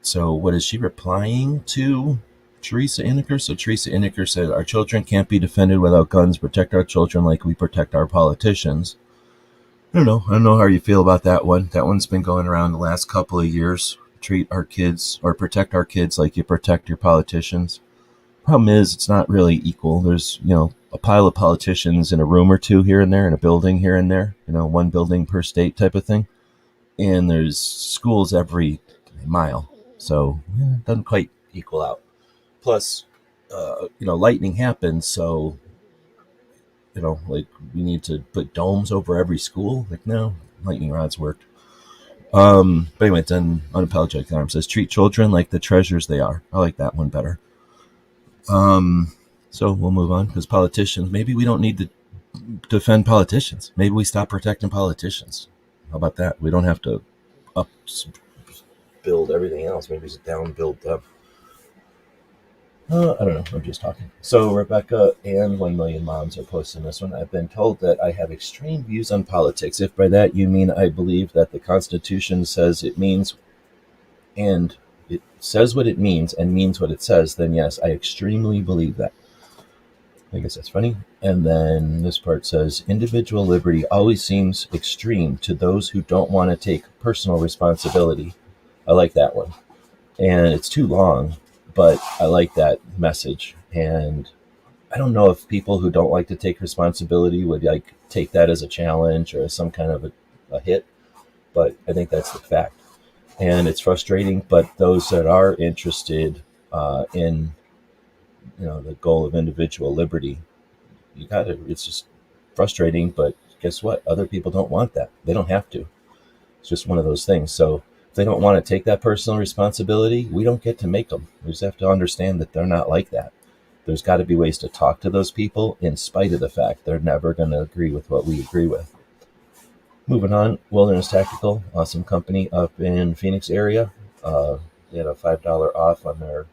So what is she replying to? Teresa Inniker. So Teresa Inniker said, our children can't be defended without guns. Protect our children like we protect our politicians. I don't know how you feel about that one. That one's been going around the last couple of years. Treat our kids or protect our kids like you protect your politicians. Problem is, it's not really equal. There's, a pile of politicians in a room or two here and there, in a building here and there, 1 building per state type of thing. And there's schools every mile. So it doesn't quite equal out. Plus, lightning happens, so, like we need to put domes over every school. Like, no, lightning rods worked. But anyway, it's on Unapologetic Arms. Says, treat children like the treasures they are. I like that one better. So we'll move on, because politicians, maybe we don't need to defend politicians. Maybe we stop protecting politicians. How about that? We don't have to build everything else. Maybe just down build them. I don't know. I'm just talking. So Rebecca and 1 Million Moms are posting this one. I've been told that I have extreme views on politics. If by that you mean I believe that the Constitution says it means, and it says what it means and means what it says, then yes, I extremely believe that. I guess that's funny. And then this part says, individual liberty always seems extreme to those who don't want to take personal responsibility. I like that one. And it's too long, but I like that message. And I don't know if people who don't like to take responsibility would like take that as a challenge or as some kind of a hit, but I think that's the fact. And it's frustrating, but those that are interested in the goal of individual liberty, it's just frustrating, but guess what? Other people don't want that. They don't have to. It's just one of those things. So if they don't want to take that personal responsibility, we don't get to make them. We just have to understand that they're not like that. There's got to be ways to talk to those people in spite of the fact they're never going to agree with what we agree with. Moving on, Wilderness Tactical, awesome company up in Phoenix area. They had a $5 off on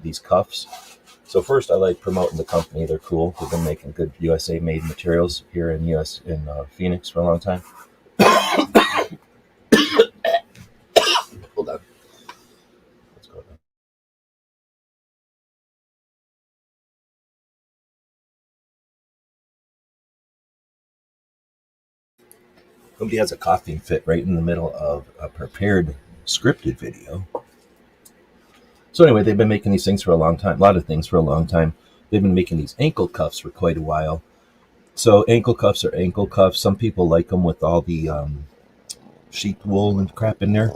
these cuffs. So first, I like promoting the company. They're cool. They've been making good USA-made materials here in Phoenix for a long time. Hold on. What's going on? Somebody has a coughing fit right in the middle of a prepared scripted video. So anyway, they've been making these things for a long time. A lot of things for a long time. They've been making these ankle cuffs for quite a while. So ankle cuffs are ankle cuffs. Some people like them with all the sheep wool and crap in there.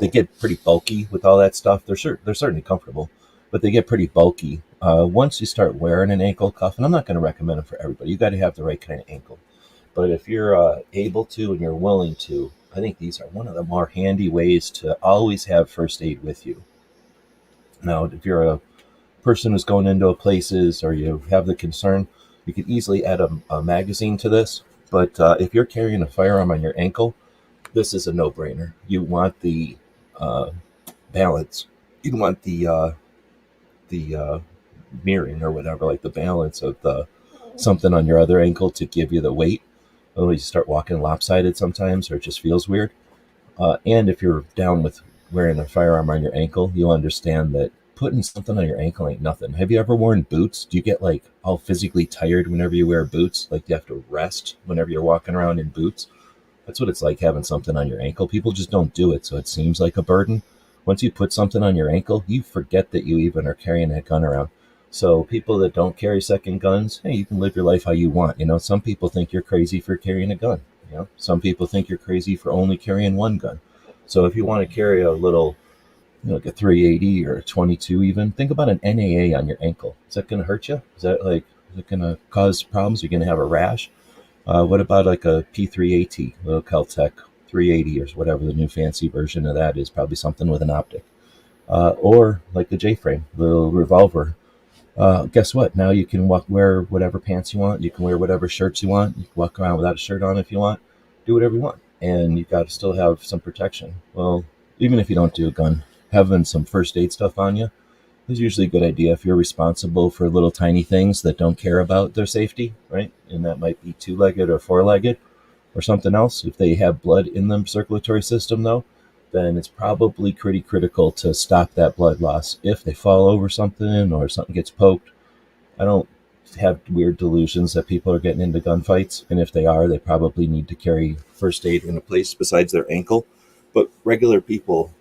They get pretty bulky with all that stuff. They're certainly comfortable, but they get pretty bulky. Once you start wearing an ankle cuff, and I'm not going to recommend them for everybody. You got to have the right kind of ankle. But if you're able to and you're willing to, I think these are one of the more handy ways to always have first aid with you. Now, if you're a person who's going into places or you have the concern, you could easily add a magazine to this. But if you're carrying a firearm on your ankle, this is a no-brainer. You want the balance. You want the mirroring or whatever, like the balance of the something on your other ankle to give you the weight. Otherwise, you start walking lopsided sometimes, or it just feels weird. And if you're down with wearing a firearm on your ankle, you'll understand that putting something on your ankle ain't nothing. Have you ever worn boots? Do you get like all physically tired whenever you wear boots? Like you have to rest whenever you're walking around in boots? That's what it's like having something on your ankle. People just don't do it, so it seems like a burden. Once you put something on your ankle, you forget that you even are carrying that gun around. So people that don't carry second guns, hey, you can live your life how you want. Some people think you're crazy for carrying a gun. Some people think you're crazy for only carrying one gun. So if you want to carry a little, like a 380 or a 22 even, think about an NAA on your ankle. Is that going to hurt you? Is it going to cause problems? You're going to have a rash? What about like a P3AT, little Caltech 380 or whatever the new fancy version of that is, probably something with an optic. Or like the J-frame, little revolver. Guess what? Now you can wear whatever pants you want. You can wear whatever shirts you want. You can walk around without a shirt on if you want. Do whatever you want. And you've got to still have some protection. Well, even if you don't do a gun, having some first aid stuff on you is usually a good idea if you're responsible for little tiny things that don't care about their safety, right? And that might be two-legged or four-legged or something else. If they have blood in the circulatory system, though, then it's probably pretty critical to stop that blood loss. If they fall over something or something gets poked, I don't have weird delusions that people are getting into gunfights. And if they are, they probably need to carry first aid in a place besides their ankle. But regular people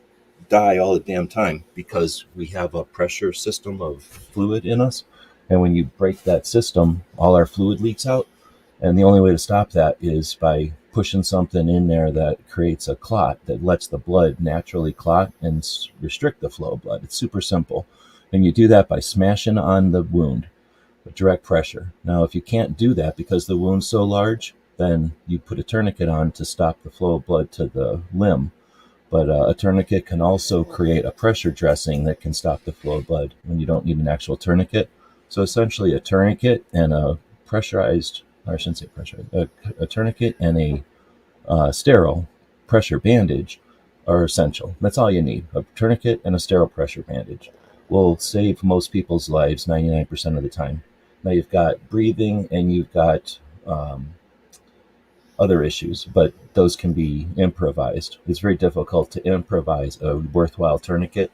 die all the damn time because we have a pressure system of fluid in us. And when you break that system, all our fluid leaks out. And the only way to stop that is by pushing something in there that creates a clot that lets the blood naturally clot and restrict the flow of blood. It's super simple. And you do that by smashing on the wound with direct pressure. Now, if you can't do that because the wound's so large, then you put a tourniquet on to stop the flow of blood to the limb. But a tourniquet can also create a pressure dressing that can stop the flow of blood when you don't need an actual tourniquet. So essentially a tourniquet and a pressurized, or I shouldn't say pressurized, a tourniquet and a sterile pressure bandage are essential. That's all you need. A tourniquet and a sterile pressure bandage will save most people's lives 99% of the time. Now you've got breathing and you've got other issues, but those can be improvised. It's very difficult to improvise a worthwhile tourniquet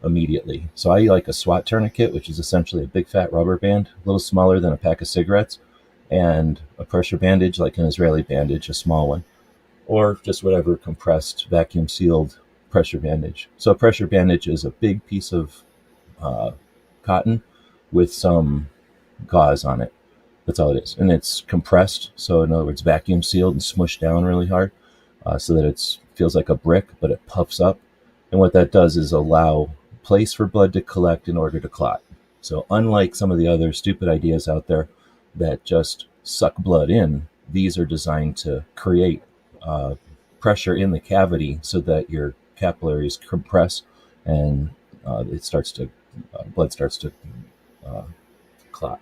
immediately. So I like a SWAT tourniquet, which is essentially a big fat rubber band, a little smaller than a pack of cigarettes, and a pressure bandage like an Israeli bandage, a small one, or just whatever compressed, vacuum sealed pressure bandage. So a pressure bandage is a big piece of cotton with some gauze on it. That's all it is. And it's compressed. So in other words, vacuum sealed and smushed down really hard so that it feels like a brick, but it puffs up. And what that does is allow place for blood to collect in order to clot. So unlike some of the other stupid ideas out there that just suck blood in, these are designed to create pressure in the cavity so that your capillaries compress and blood starts to clot.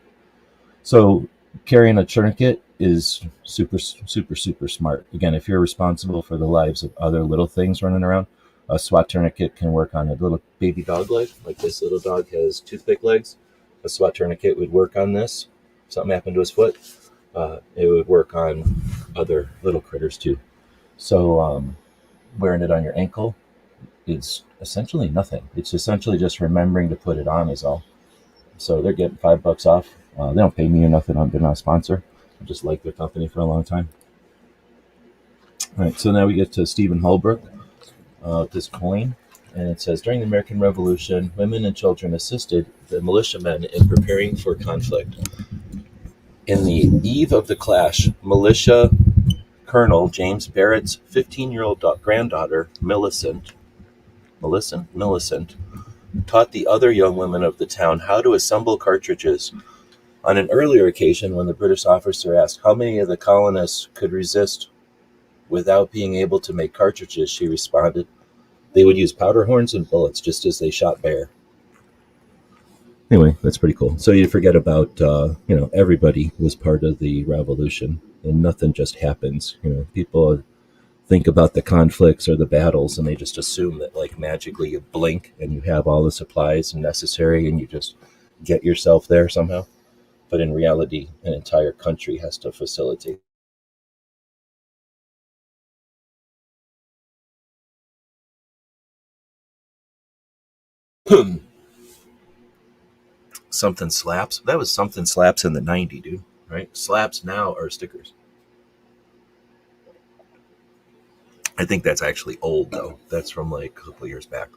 So carrying a tourniquet is super, super, super smart. Again, if you're responsible for the lives of other little things running around, a SWAT tourniquet can work on a little baby dog leg. Like this little dog has toothpick legs. A SWAT tourniquet would work on this. If something happened to his foot, it would work on other little critters too. So wearing it on your ankle is essentially nothing. It's essentially just remembering to put it on is all. So they're getting $5 off. They don't pay me or nothing. They're not a sponsor. I just like their company for a long time. All right, so now we get to Stephen Holbrook with this coin. And it says, during the American Revolution, women and children assisted the militiamen in preparing for conflict. In the eve of the clash, militia Colonel James Barrett's 15-year-old granddaughter, Millicent, taught the other young women of the town how to assemble cartridges. On an earlier occasion, when the British officer asked how many of the colonists could resist without being able to make cartridges, she responded, they would use powder horns and bullets just as they shot bear. Anyway, that's pretty cool. So you forget about, everybody was part of the revolution and nothing just happens. People think about the conflicts or the battles and they just assume that like magically you blink and you have all the supplies necessary and you just get yourself there somehow. But in reality, an entire country has to facilitate. Something slaps. That was something slaps in the 90s, dude. Right? Slaps now are stickers. I think that's actually old, though. That's from like a couple years back.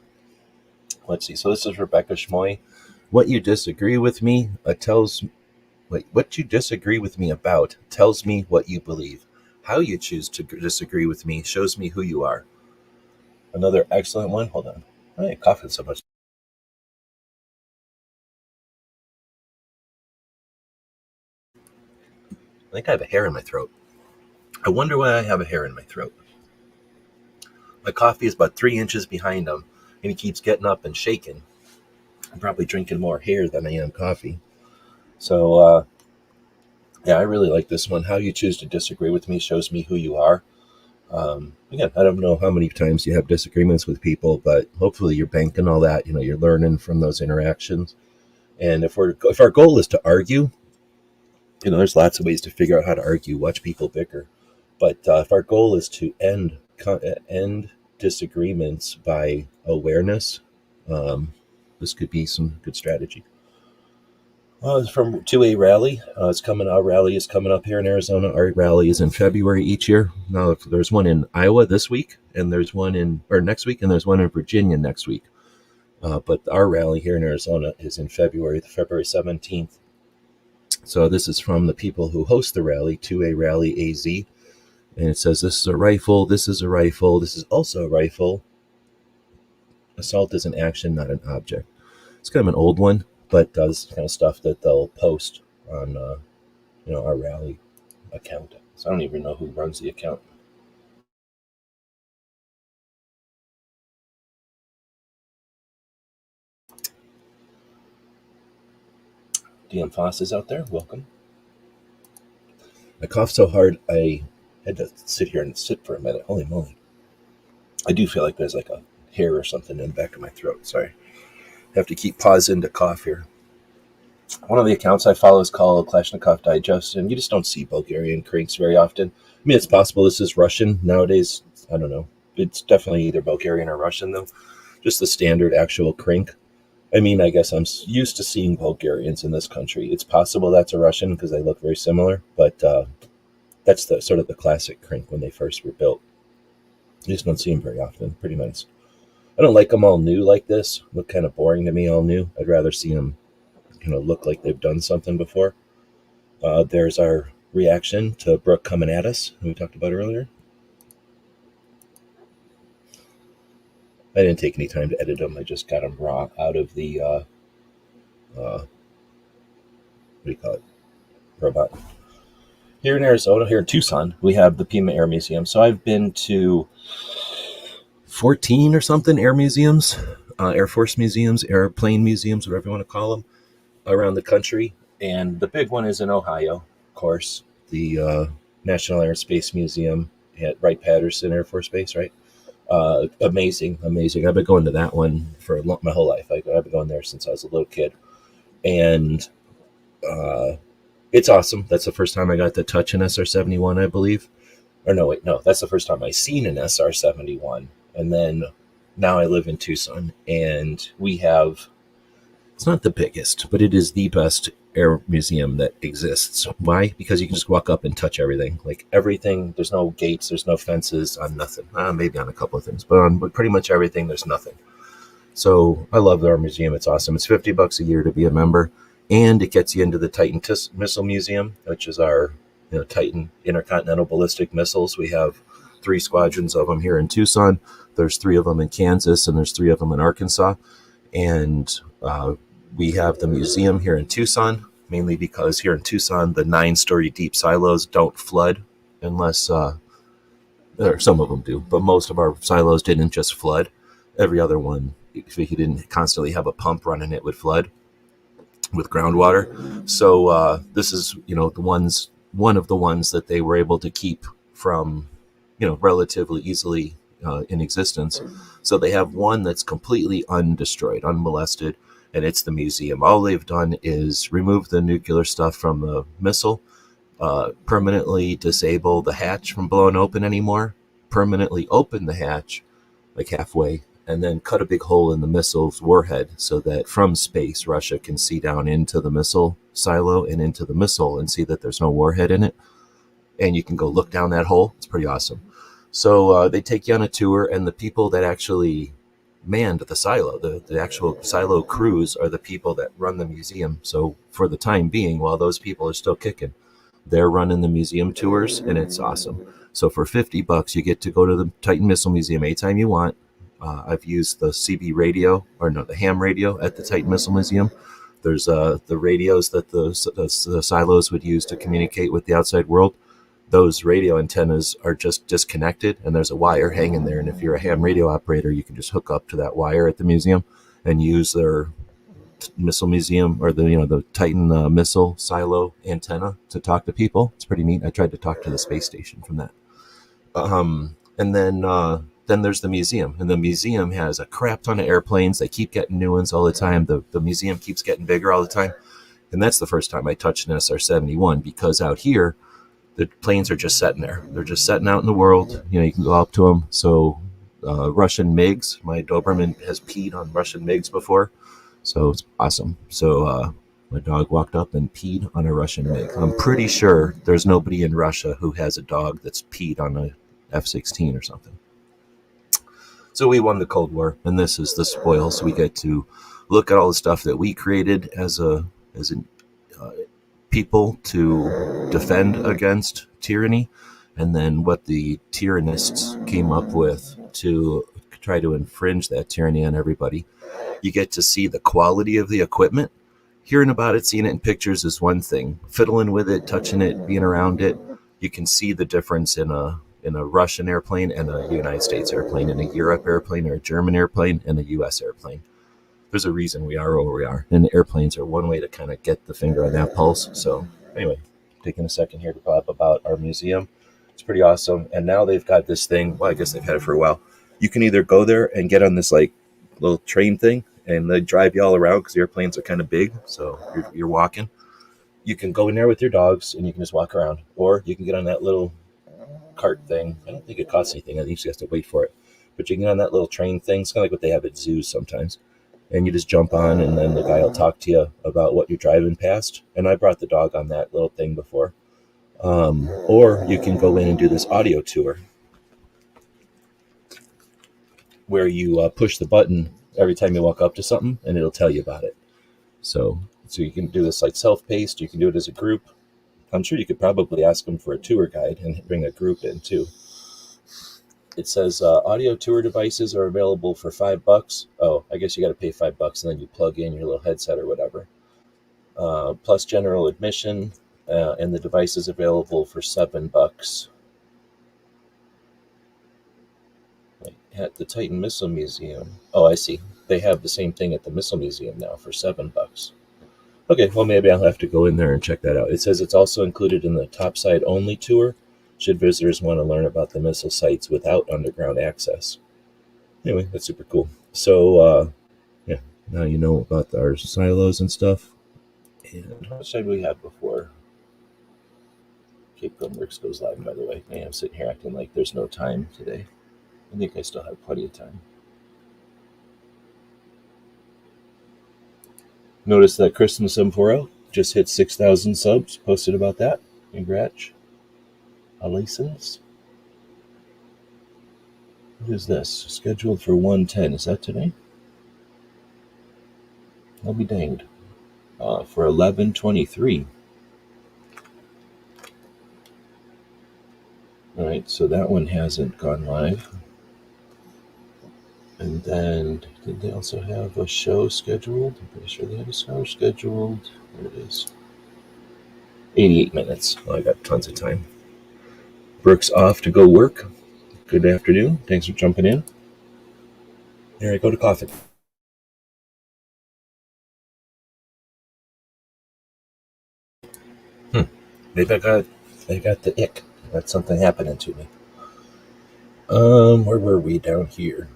Let's see. So this is Rebecca Schmoy. What you disagree with me what you disagree with me about tells me what you believe. How you choose to disagree with me shows me who you are. Another excellent one. Hold on. I ain't coughing so much. I think I have a hair in my throat. I wonder why I have a hair in my throat. My coffee is about 3 inches behind him, and he keeps getting up and shaking. I'm probably drinking more hair than I am coffee. So, I really like this one. How you choose to disagree with me shows me who you are. Again, I don't know how many times you have disagreements with people, but hopefully you're banking all that. You're learning from those interactions. And if our goal is to argue, there's lots of ways to figure out how to argue, watch people bicker. But if our goal is to end disagreements by awareness, this could be some good strategy. It's from 2A Rally. Our rally is coming up here in Arizona. Our rally is in February each year. Now, there's one in Iowa this week, and there's one next week, and there's one in Virginia next week. But our rally here in Arizona is in February 17th. So this is from the people who host the rally, 2A Rally AZ. And it says, this is a rifle, this is a rifle, this is also a rifle. Assault is an action, not an object. It's kind of an old one, but does kind of stuff that they'll post on, our rally account. So I don't even know who runs the account. DM Foss is out there. Welcome. I coughed so hard I had to sit here and sit for a minute. Holy moly. I do feel like there's like a hair or something in the back of my throat. Sorry. I have to keep pausing to cough here. One of the accounts I follow is called Kalashnikov Digest, and you just don't see Bulgarian cranks very often. I mean, it's possible this is Russian nowadays. I don't know. It's definitely either Bulgarian or Russian, though. just the standard actual crink. I mean, I guess I'm used to seeing Bulgarians in this country. It's possible that's a Russian because they look very similar, but that's the sort of the classic crink when they first were built. You just don't see them very often. Pretty nice. I don't like them all new like this. Look kind of boring to me all new. I'd rather see them look like they've done something before. There's our reaction to Brooke coming at us, who we talked about earlier. I didn't take any time to edit them. I just got them raw out of the, what do you call it? Robot. Here in Arizona, here in Tucson, we have the Pima Air Museum. So I've been to 14 or something air museums, Air Force museums, airplane museums, whatever you want to call them, around the country. And the big one is in Ohio, of course, the National Air and Space Museum at Wright-Patterson Air Force Base, right? Amazing. I've been going to that one for my whole life. I've been going there since I was a little kid. And it's awesome. That's the first time I got to touch an SR-71, I believe. Or no, wait, no. That's the first time I seen an SR-71. And then now I live in Tucson, and we have, it's not the biggest, but it is the best air museum that exists. Why? Because you can just walk up and touch everything. Like everything, there's no gates, there's no fences, on nothing. Maybe on a couple of things, but on pretty much everything, there's nothing. So I love our museum. It's awesome. It's $50 a year to be a member, and it gets you into the Titan Missile Museum, which is our Titan intercontinental ballistic missiles. We have 3 squadrons of them here in Tucson. There's 3 of them in Kansas, and there's 3 of them in Arkansas. And we have the museum here in Tucson, mainly because here in Tucson, the 9-story deep silos don't flood unless, or some of them do, but most of our silos didn't just flood. Every other one, if you didn't constantly have a pump running, it would flood with groundwater. So this is, one of the ones that they were able to keep from, relatively easily in existence. So they have one that's completely undestroyed, unmolested, and it's the museum. All they've done is remove the nuclear stuff from the missile, permanently disable the hatch from blowing open anymore, permanently open the hatch like halfway, and then cut a big hole in the missile's warhead so that from space, Russia can see down into the missile silo and into the missile and see that there's no warhead in it. And you can go look down that hole. It's pretty awesome. So they take you on a tour, and the people that actually manned the silo, the actual silo crews, are the people that run the museum. So for the time being, while those people are still kicking, they're running the museum tours, and it's awesome. So for $50, you get to go to the Titan Missile Museum anytime you want. I've used the CB radio, the ham radio at the Titan Missile Museum. There's the radios that the silos would use to communicate with the outside world. Those radio antennas are just disconnected, and there's a wire hanging there. And if you're a ham radio operator, you can just hook up to that wire at the museum and use their missile museum or the Titan missile silo antenna to talk to people. It's pretty neat. I tried to talk to the space station from that. And then there's the museum, and the museum has a crap ton of airplanes. They keep getting new ones all the time. The museum keeps getting bigger all the time. And that's the first time I touched an SR-71, because out here, the planes are just sitting there. They're just sitting out in the world. You can go up to them. So Russian MiGs, my Doberman has peed on Russian MiGs before. So it's awesome. So my dog walked up and peed on a Russian MiG. I'm pretty sure there's nobody in Russia who has a dog that's peed on a F-16 or something. So we won the Cold War, and this is the spoils. We get to look at all the stuff that we created as a people to defend against tyranny, and then what the tyrannists came up with to try to infringe that tyranny on everybody. You get to see the quality of the equipment. Hearing about it, seeing it in pictures is one thing. Fiddling with it, touching it, being around it, you can see the difference in a Russian airplane and a United States airplane, and a Europe airplane or a German airplane and a U.S. airplane. There's a reason we are where we are, and airplanes are one way to kind of get the finger on that pulse. So anyway, taking a second here to talk about our museum. It's pretty awesome. And now they've got this thing. Well, I guess they've had it for a while. You can either go there and get on this like little train thing, and they drive you all around because the airplanes are kind of big. So you're walking. You can go in there with your dogs and you can just walk around, or you can get on that little cart thing. I don't think it costs anything. I think you just have to wait for it. but you can get on that little train thing. It's kind of like what they have at zoos sometimes. And you just jump on, and then the guy will talk to you about what you're driving past. And I brought the dog on that little thing before. Or you can go in and do this audio tour where you push the button every time you walk up to something, and it'll tell you about it. So you can do this like self-paced. You can do it as a group. I'm sure you could probably ask them for a tour guide and bring a group in too. It says audio tour devices are available for $5. Oh, I guess you got to pay $5 and then you plug in your little headset or whatever. Plus general admission, and the device is available for $7. At the Titan Missile Museum. Oh, I see. They have the same thing at the Missile Museum now for $7. Okay, well, maybe I'll have to go in there and check that out. It says it's also included in the topside only tour, should visitors want to learn about the missile sites without underground access. Anyway, that's super cool. So, yeah, now you know about our silos and stuff. And how much time do we have before Cape Gun Works goes live, by the way? Man, I'm sitting here acting like there's no time today. I think I still have plenty of time. Notice that Christmas M4L just hit 6,000 subs. Posted about that. Congrats. Alisons. What is this? Scheduled for 110. Is that today? I'll be danged. For 11:23. All right, so that one hasn't gone live. And then, did they also have a show scheduled? I'm pretty sure they had a show scheduled. There it is. 88 minutes. Well, I got tons of time. Brooke's off to go work. Good afternoon. Thanks for jumping in. There I go to coffee. Maybe I got the ick. That's something happening to me. Where were we down here?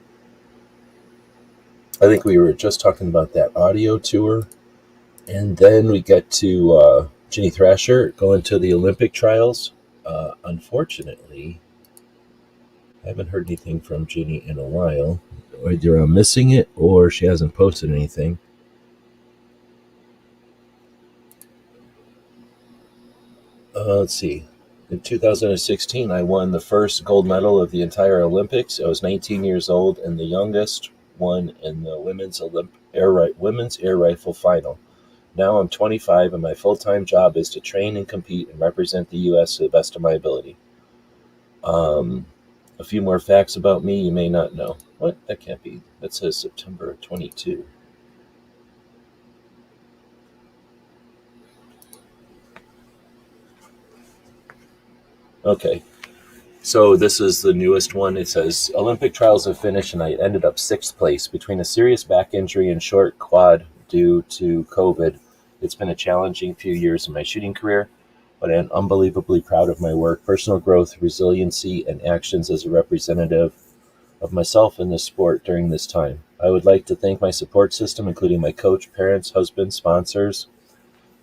I think we were just talking about that audio tour. And then we get to Ginny Thrasher going to the Olympic trials. Unfortunately, I haven't heard anything from Ginny in a while. Either I'm missing it or she hasn't posted anything. Let's see. In 2016, I won the first gold medal of the entire Olympics. I was 19 years old and the youngest one in the women's air rifle final. Now I'm 25 and my full-time job is to train and compete and represent the U.S. to the best of my ability. A few more facts about me you may not know. What? That can't be. That says September 22. Okay. So this is the newest one. It says, Olympic trials have finished and I ended up 6th place. Between a serious back injury and short quad due to COVID, it's been a challenging few years in my shooting career, but I'm unbelievably proud of my work, personal growth, resiliency, and actions as a representative of myself in this sport during this time. I would like to thank my support system, including my coach, parents, husband, sponsors,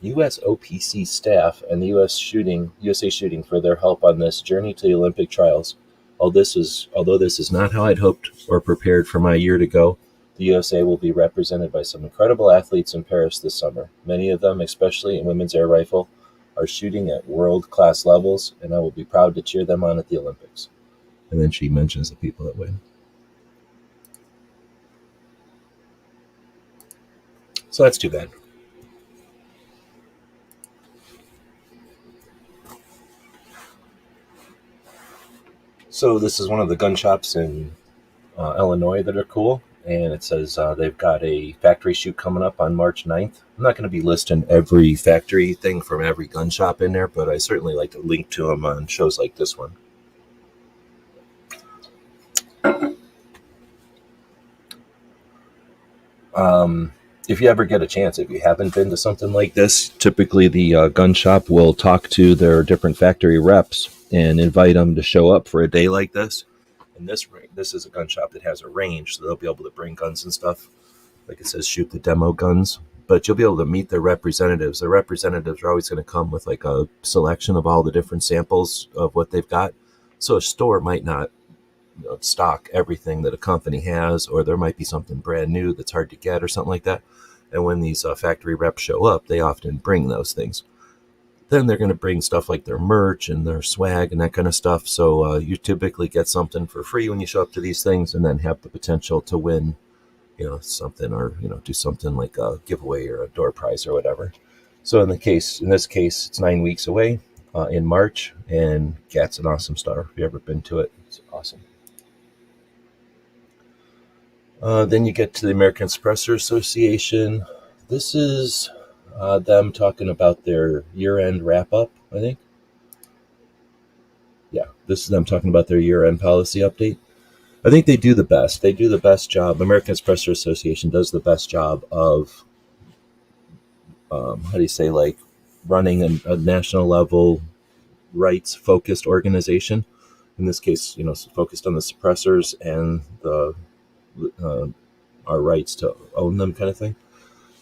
U.S. OPC staff, and the USA Shooting for their help on this journey to the Olympic trials. Although this is not how I'd hoped or prepared for my year to go, the USA will be represented by some incredible athletes in Paris this summer. Many of them, especially in women's air rifle, are shooting at world-class levels, and I will be proud to cheer them on at the Olympics. And then she mentions the people that win. So that's too bad. So this is one of the gun shops in Illinois that are cool. And it says they've got a factory shoot coming up on March 9th. I'm not going to be listing every factory thing from every gun shop in there, but I certainly like to link to them on shows like this one. If you ever get a chance, if you haven't been to something like this, typically the gun shop will talk to their different factory reps and invite them to show up for a day like this. And this is a gun shop that has a range, so they'll be able to bring guns and stuff. Like it says, shoot the demo guns. But you'll be able to meet their representatives. The representatives are always going to come with like a selection of all the different samples of what they've got. So a store might not stock everything that a company has, or there might be something brand new that's hard to get or something like that. And when these factory reps show up, they often bring those things. Then they're going to bring stuff like their merch and their swag and that kind of stuff. So you typically get something for free when you show up to these things, and then have the potential to win, something, or, do something like a giveaway or a door prize or whatever. So in this case, it's 9 weeks away in March, and GAT's an awesome star. If you've ever been to it, it's awesome. Then you get to the American Suppressor Association. This is them talking about their year-end wrap-up, I think. Yeah, this is them talking about their year-end policy update. I think they do the best. They do the best job. American Suppressor Association does the best job of, running a national level rights-focused organization. In this case, focused on the suppressors and our rights to own them, kind of thing.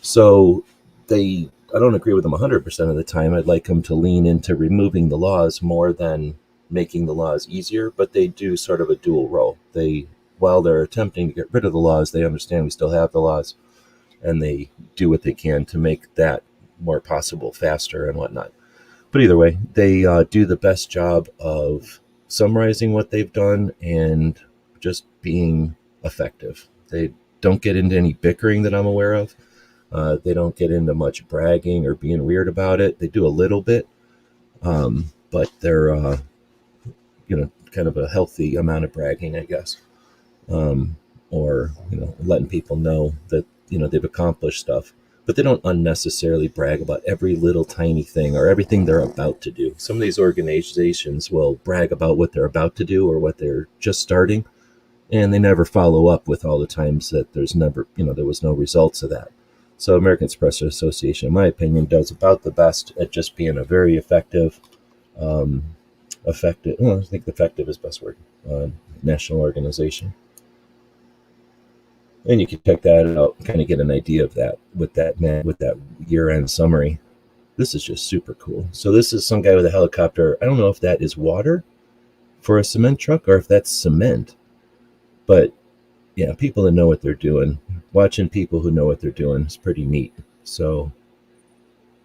So I don't agree with them 100% of the time. I'd like them to lean into removing the laws more than making the laws easier, but they do sort of a dual role. While they're attempting to get rid of the laws, they understand we still have the laws, and they do what they can to make that more possible, faster, and whatnot. But either way, they do the best job of summarizing what they've done and just being effective. They don't get into any bickering that I'm aware of. They don't get into much bragging or being weird about it. They do a little bit, but they're, kind of a healthy amount of bragging, I guess. Or, letting people know that, they've accomplished stuff. But they don't unnecessarily brag about every little tiny thing or everything they're about to do. Some of these organizations will brag about what they're about to do or what they're just starting, and they never follow up with all the times that there was no results of that. So American Suppressor Association, in my opinion, does about the best at just being a very effective, I think effective is the best word, national organization. And you can check that out and kind of get an idea of that with that year-end summary. This is just super cool. So this is some guy with a helicopter. I don't know if that is water for a cement truck or if that's cement. But yeah, people that know what they're doing, watching people who know what they're doing is pretty neat. So,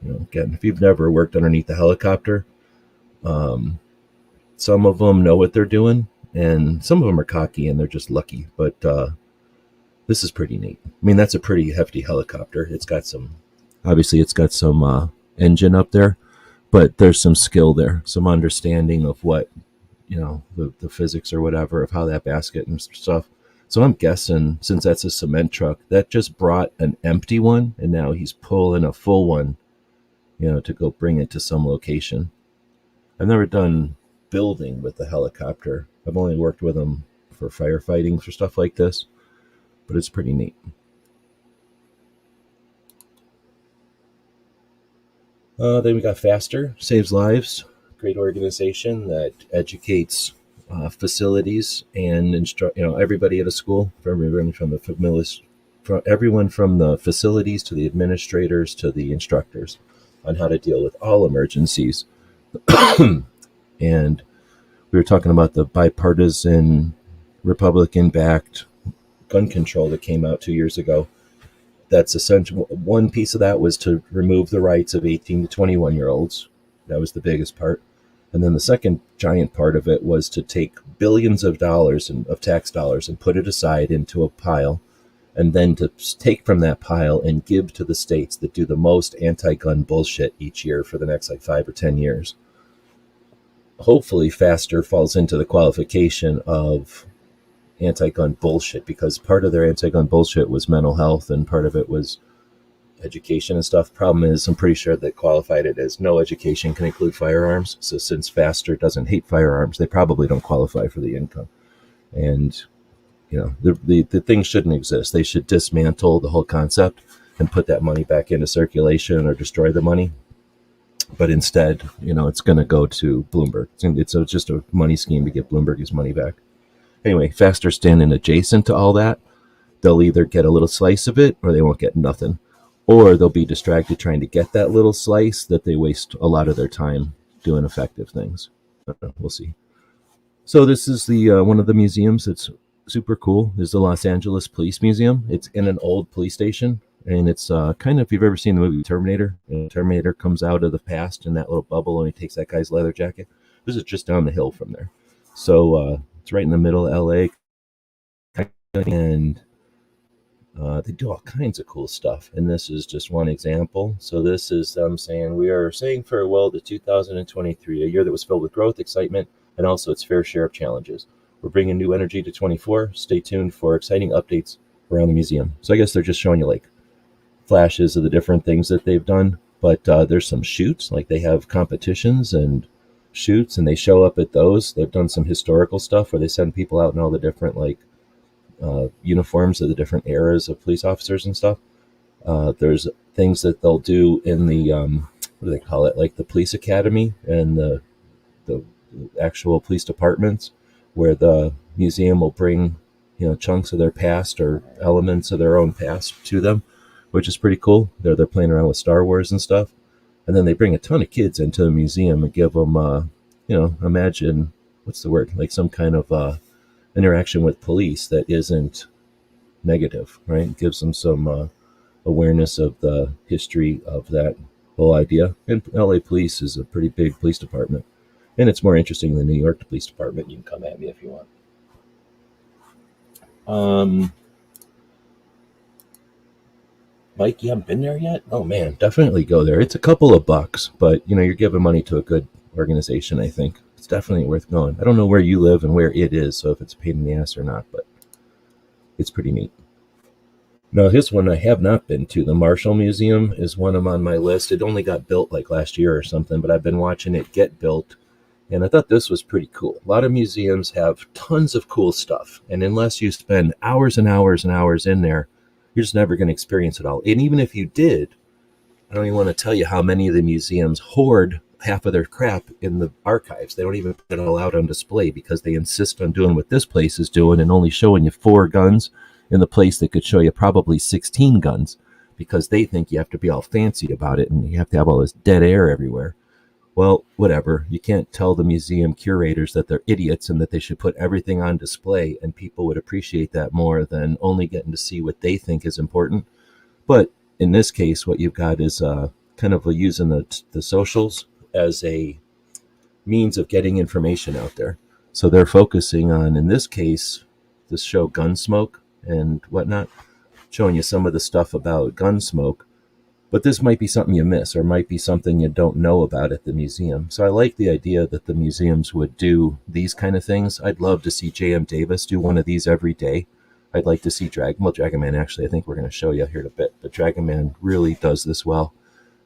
again, if you've never worked underneath the helicopter, some of them know what they're doing, and some of them are cocky and they're just lucky. But this is pretty neat. I mean, that's a pretty hefty helicopter. It's got some engine up there, but there's some skill there, some understanding of what, the physics or whatever of how that basket and stuff. So I'm guessing, since that's a cement truck, that just brought an empty one, and now he's pulling a full one, to go bring it to some location. I've never done building with the helicopter. I've only worked with them for firefighting, for stuff like this, but it's pretty neat. Then we got Faster, Saves Lives, great organization that educates facilities and everybody at a school, everyone from the facilities to the administrators to the instructors, on how to deal with all emergencies. And we were talking about the bipartisan Republican-backed gun control that came out 2 years ago. That's essential. One piece of that was to remove the rights of 18 to 21-year-olds. That was the biggest part. And then the second giant part of it was to take billions of dollars of tax dollars and put it aside into a pile, and then to take from that pile and give to the states that do the most anti-gun bullshit each year for the next 5 or 10 years. Hopefully Faster falls into the qualification of anti-gun bullshit, because part of their anti-gun bullshit was mental health and part of it was education and stuff. Problem is, I'm pretty sure they qualified it as no education can include firearms. So since Faster doesn't hate firearms, they probably don't qualify for the income. And the thing shouldn't exist. They should dismantle the whole concept and put that money back into circulation or destroy the money. But instead, it's going to go to Bloomberg. It's just a money scheme to get Bloomberg his money back. Anyway, Faster standing adjacent to all that, they'll either get a little slice of it or they won't get nothing. Or they'll be distracted trying to get that little slice that they waste a lot of their time doing effective things. We'll see. So this is the one of the museums that's super cool. Is the Los Angeles Police Museum. It's in an old police station, and it's kind of, if you've ever seen the movie Terminator, and Terminator comes out of the past in that little bubble and he takes that guy's leather jacket. This is just down the hill from there. So it's right in the middle of LA, and they do all kinds of cool stuff. And this is just one example. So this is them saying, we are saying farewell to 2023, a year that was filled with growth, excitement, and also its fair share of challenges. We're bringing new energy to 24. Stay tuned for exciting updates around the museum. So I guess they're just showing you like flashes of the different things that they've done. But there's some shoots, like they have competitions and shoots, and they show up at those. They've done some historical stuff where they send people out in all the different like uniforms of the different eras of police officers and stuff. There's things that they'll do in the what do they call it, like the police academy and the actual police departments, where the museum will bring, you know, chunks of their past or elements of their own past to them, which is pretty cool. They're playing around with Star Wars and stuff, and then they bring a ton of kids into the museum and give them you know, imagine, what's the word, like some kind of interaction with police that isn't negative, right? It gives them some awareness of the history of that whole idea. And LA Police is a pretty big police department, and it's more interesting than the New York Police Department. You can come at me if you want. Mike, you haven't been there yet? Oh man, definitely go there. It's a couple of bucks, but you know, you're giving money to a good organization. I think it's definitely worth going. I don't know where you live and where it is, so if it's a pain in the ass or not, but it's pretty neat. Now, this one I have not been to. The Marshall Museum is one on my list. It only got built like last year or something, but I've been watching it get built, and I thought this was pretty cool. A lot of museums have tons of cool stuff, and unless you spend hours and hours and hours in there, you're just never going to experience it all. And even if you did, I don't even want to tell you how many of the museums hoard half of their crap in the archives. They don't even put it all out on display because they insist on doing what this place is doing and only showing you 4 guns in the place that could show you probably 16 guns, because they think you have to be all fancy about it and you have to have all this dead air everywhere. Well, whatever. You can't tell the museum curators that they're idiots and that they should put everything on display, and people would appreciate that more than only getting to see what they think is important. But in this case, what you've got is kind of using the socials as a means of getting information out there. So they're focusing on, in this case, this show Gunsmoke and whatnot, showing you some of the stuff about Gunsmoke. But this might be something you miss, or might be something you don't know about at the museum. So I like the idea that the museums would do these kind of things. I'd love to see J.M. Davis do one of these every day. I'd like to see Dragon Man, actually, I think we're going to show you here in a bit. But Dragon Man really does this well.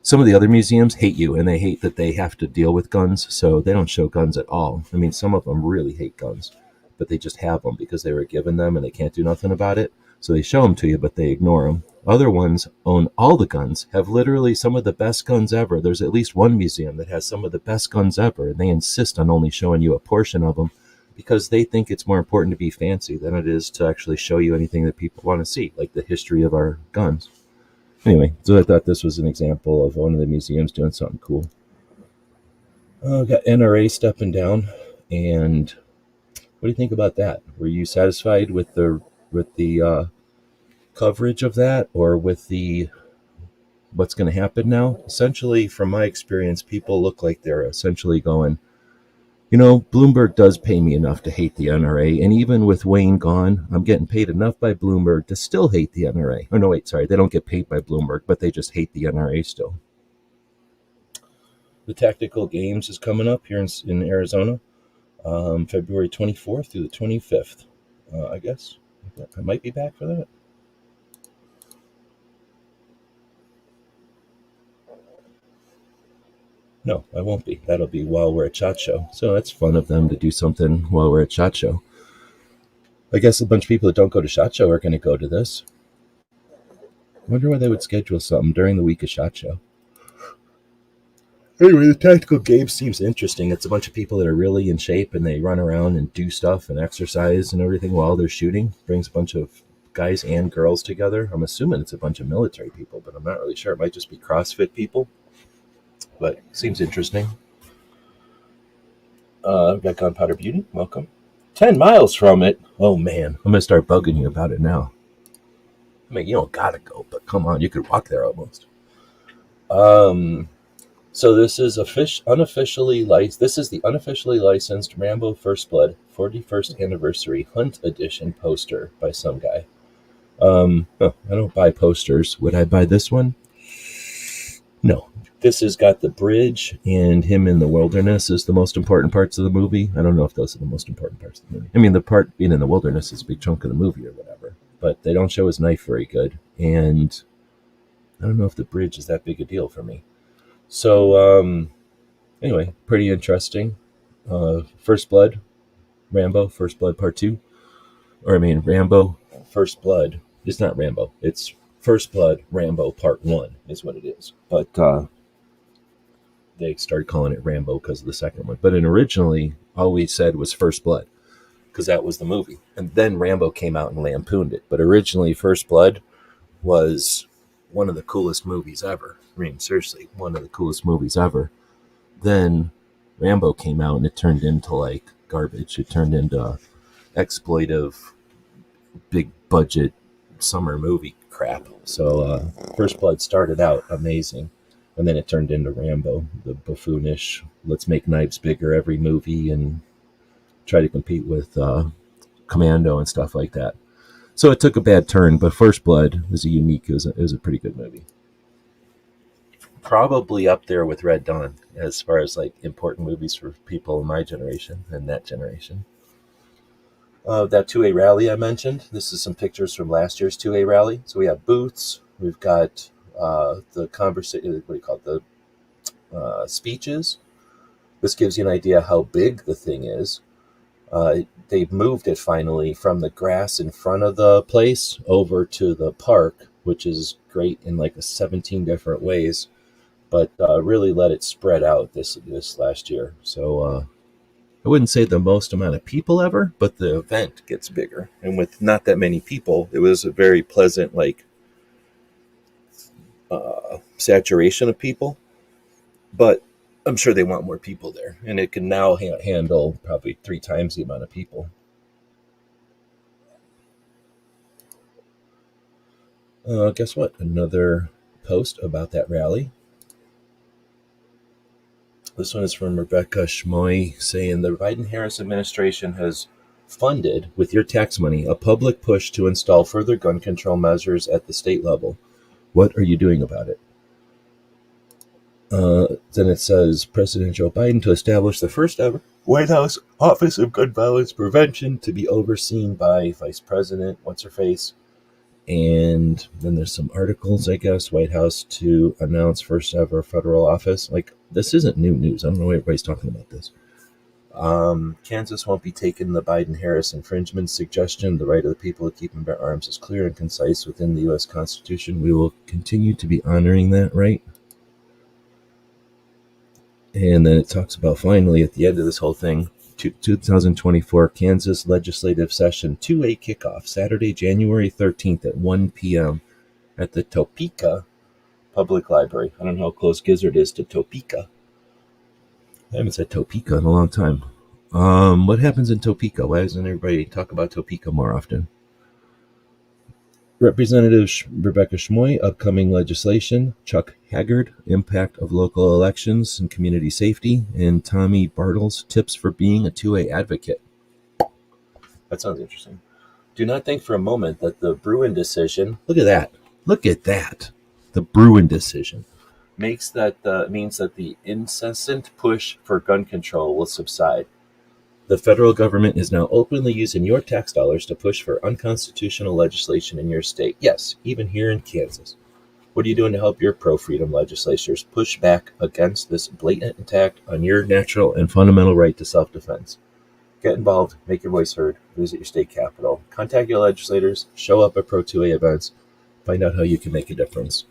Some of the other museums hate you, and they hate that they have to deal with guns, so they don't show guns at all. I mean, some of them really hate guns, but they just have them because they were given them and they can't do nothing about it. So they show them to you, but they ignore them. Other ones own all the guns, have literally some of the best guns ever. There's at least one museum that has some of the best guns ever, and they insist on only showing you a portion of them because they think it's more important to be fancy than it is to actually show you anything that people want to see, like the history of our guns. Anyway, so I thought this was an example of one of the museums doing something cool. Got NRA stepping down, and what do you think about that? Were you satisfied with the coverage of that, or with the what's going to happen now? Essentially, from my experience, people look like they're essentially going, you know, Bloomberg does pay me enough to hate the NRA, and even with Wayne gone, I'm getting paid enough by Bloomberg to still hate the NRA. Oh, no, wait, sorry, they don't get paid by Bloomberg, but they just hate the NRA still. The Tactical Games is coming up here in Arizona, February 24th through the 25th. I guess I might be back for that. No, I won't be. That'll be while we're at SHOT Show. So that's fun of them to do something while we're at SHOT Show. I guess a bunch of people that don't go to SHOT Show are going to go to this. I wonder why they would schedule something during the week of SHOT Show. Anyway, the Tactical Game seems interesting. It's a bunch of people that are really in shape, and they run around and do stuff and exercise and everything while they're shooting. Brings a bunch of guys and girls together. I'm assuming it's a bunch of military people, but I'm not really sure. It might just be CrossFit people. But seems interesting. I've got Gunpowder Beauty. Welcome. 10 miles from it. Oh, man. I'm going to start bugging you about it now. I mean, you don't got to go, but come on. You could walk there almost. So this is unofficially licensed. This is the unofficially licensed Rambo First Blood 41st Anniversary Hunt Edition poster by some guy. I don't buy posters. Would I buy this one? No. This has got the bridge and him in the wilderness is the most important parts of the movie. I don't know if those are the most important parts of the movie. I mean, the part being in the wilderness is a big chunk of the movie or whatever, but they don't show his knife very good. And I don't know if the bridge is that big a deal for me. So, anyway, pretty interesting. First Blood, Rambo, First Blood Part 2. Rambo, First Blood. It's not Rambo. It's First Blood, Rambo Part 1 is what it is. But they started calling it Rambo because of the second one. But originally, all we said was First Blood because that was the movie. And then Rambo came out and lampooned it. But originally, First Blood was one of the coolest movies ever. I mean, seriously, one of the coolest movies ever. Then Rambo came out and it turned into like garbage. It turned into exploitive, big budget summer movie crap. So First Blood started out amazing, and then it turned into Rambo, the buffoonish, let's make knives bigger every movie and try to compete with Commando and stuff like that. So it took a bad turn, but First Blood was it was a pretty good movie. Probably up there with Red Dawn as far as like important movies for people in my generation and that generation. That 2A rally I mentioned, this is some pictures from last year's 2A rally. So we have booths, we've got the conversation, the speeches. This gives you an idea how big the thing is. They've moved it finally from the grass in front of the place over to the park, which is great in like 17 different ways, but really let it spread out this last year. So I wouldn't say the most amount of people ever, but the event gets bigger. And with not that many people, it was a very pleasant, like, saturation of people. But I'm sure they want more people there. And it can now handle probably 3 times the amount of people. Guess what? Another post about that rally. This one is from Rebecca Schmoy saying the Biden-Harris administration has funded, with your tax money, a public push to install further gun control measures at the state level. What are you doing about it? Then it says President Joe Biden to establish the first ever White House Office of Gun Violence Prevention to be overseen by Vice President What's-Her-Face. And then there's some articles, I guess, White House to announce first ever federal office. Like, this isn't new news. I don't know why everybody's talking about this. Kansas won't be taking the Biden-Harris infringement suggestion. The right of the people to keep and bear arms is clear and concise within the U.S. Constitution. We will continue to be honoring that right. And then it talks about finally at the end of this whole thing, 2024 Kansas legislative session 2A kickoff, Saturday, January 13th at 1 p.m. at the Topeka Public Library. I don't know how close Gizzard is to Topeka. I haven't said Topeka in a long time. What happens in Topeka? Why doesn't everybody talk about Topeka more often? Representative Rebecca Schmoy, upcoming legislation. Chuck Haggard, impact of local elections and community safety. And Tommy Bartles, tips for being a 2A advocate. That sounds interesting. Do not think for a moment that the Bruin decision, look at that. The Bruin decision means that the incessant push for gun control will subside. The federal government is now openly using your tax dollars to push for unconstitutional legislation in your state. Yes, even here in Kansas. What are you doing to help your pro-freedom legislators push back against this blatant attack on your natural and fundamental right to self-defense? Get involved, make your voice heard, visit your state capital, contact your legislators, show up at Pro-2A events, find out how you can make a difference.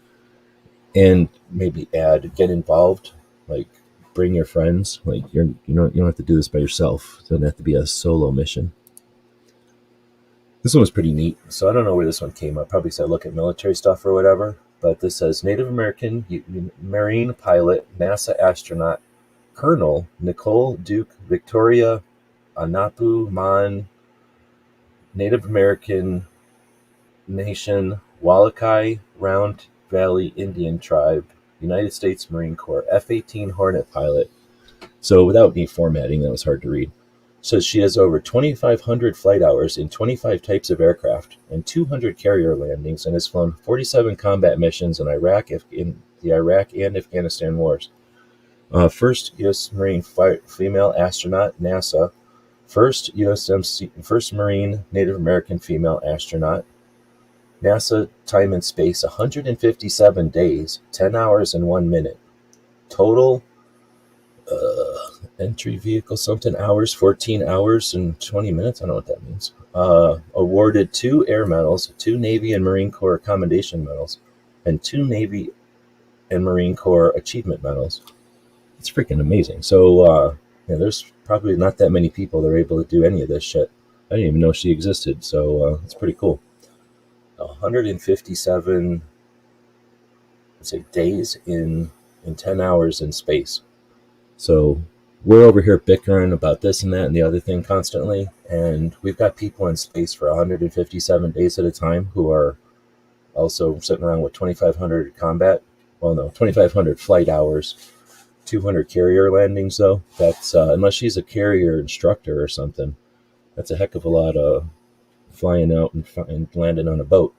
And maybe add, get involved, like, bring your friends. Like, you don't have to do this by yourself. It doesn't have to be a solo mission. This one was pretty neat. So I don't know where this one came up. Probably said look at military stuff or whatever. But this says Native American Marine pilot, NASA astronaut Colonel Nicole Duke Victoria Anapu Mon, Native American Nation, Wallakai Round Valley Indian Tribe, United States Marine Corps, F-18 Hornet pilot. So without me formatting, that was hard to read. Says she has over 2,500 flight hours in 25 types of aircraft and 200 carrier landings, and has flown 47 combat missions in the Iraq and Afghanistan wars. First U.S. Marine female astronaut, NASA. First Marine Native American female astronaut. NASA time in space 157 days, 10 hours and 1 minute. Total entry vehicle something hours, 14 hours and 20 minutes. I don't know what that means. Awarded 2 Air Medals, 2 Navy and Marine Corps Commendation Medals, and 2 Navy and Marine Corps Achievement Medals. It's freaking amazing. So there's probably not that many people that are able to do any of this shit. I didn't even know she existed, so it's pretty cool. 157 days in 10 hours in space. So we're over here bickering about this and that and the other thing constantly, and we've got people in space for 157 days at a time who are also sitting around with 2,500 2,500 flight hours, 200 carrier landings, though. That's unless she's a carrier instructor or something, that's a heck of a lot of flying out and landing on a boat.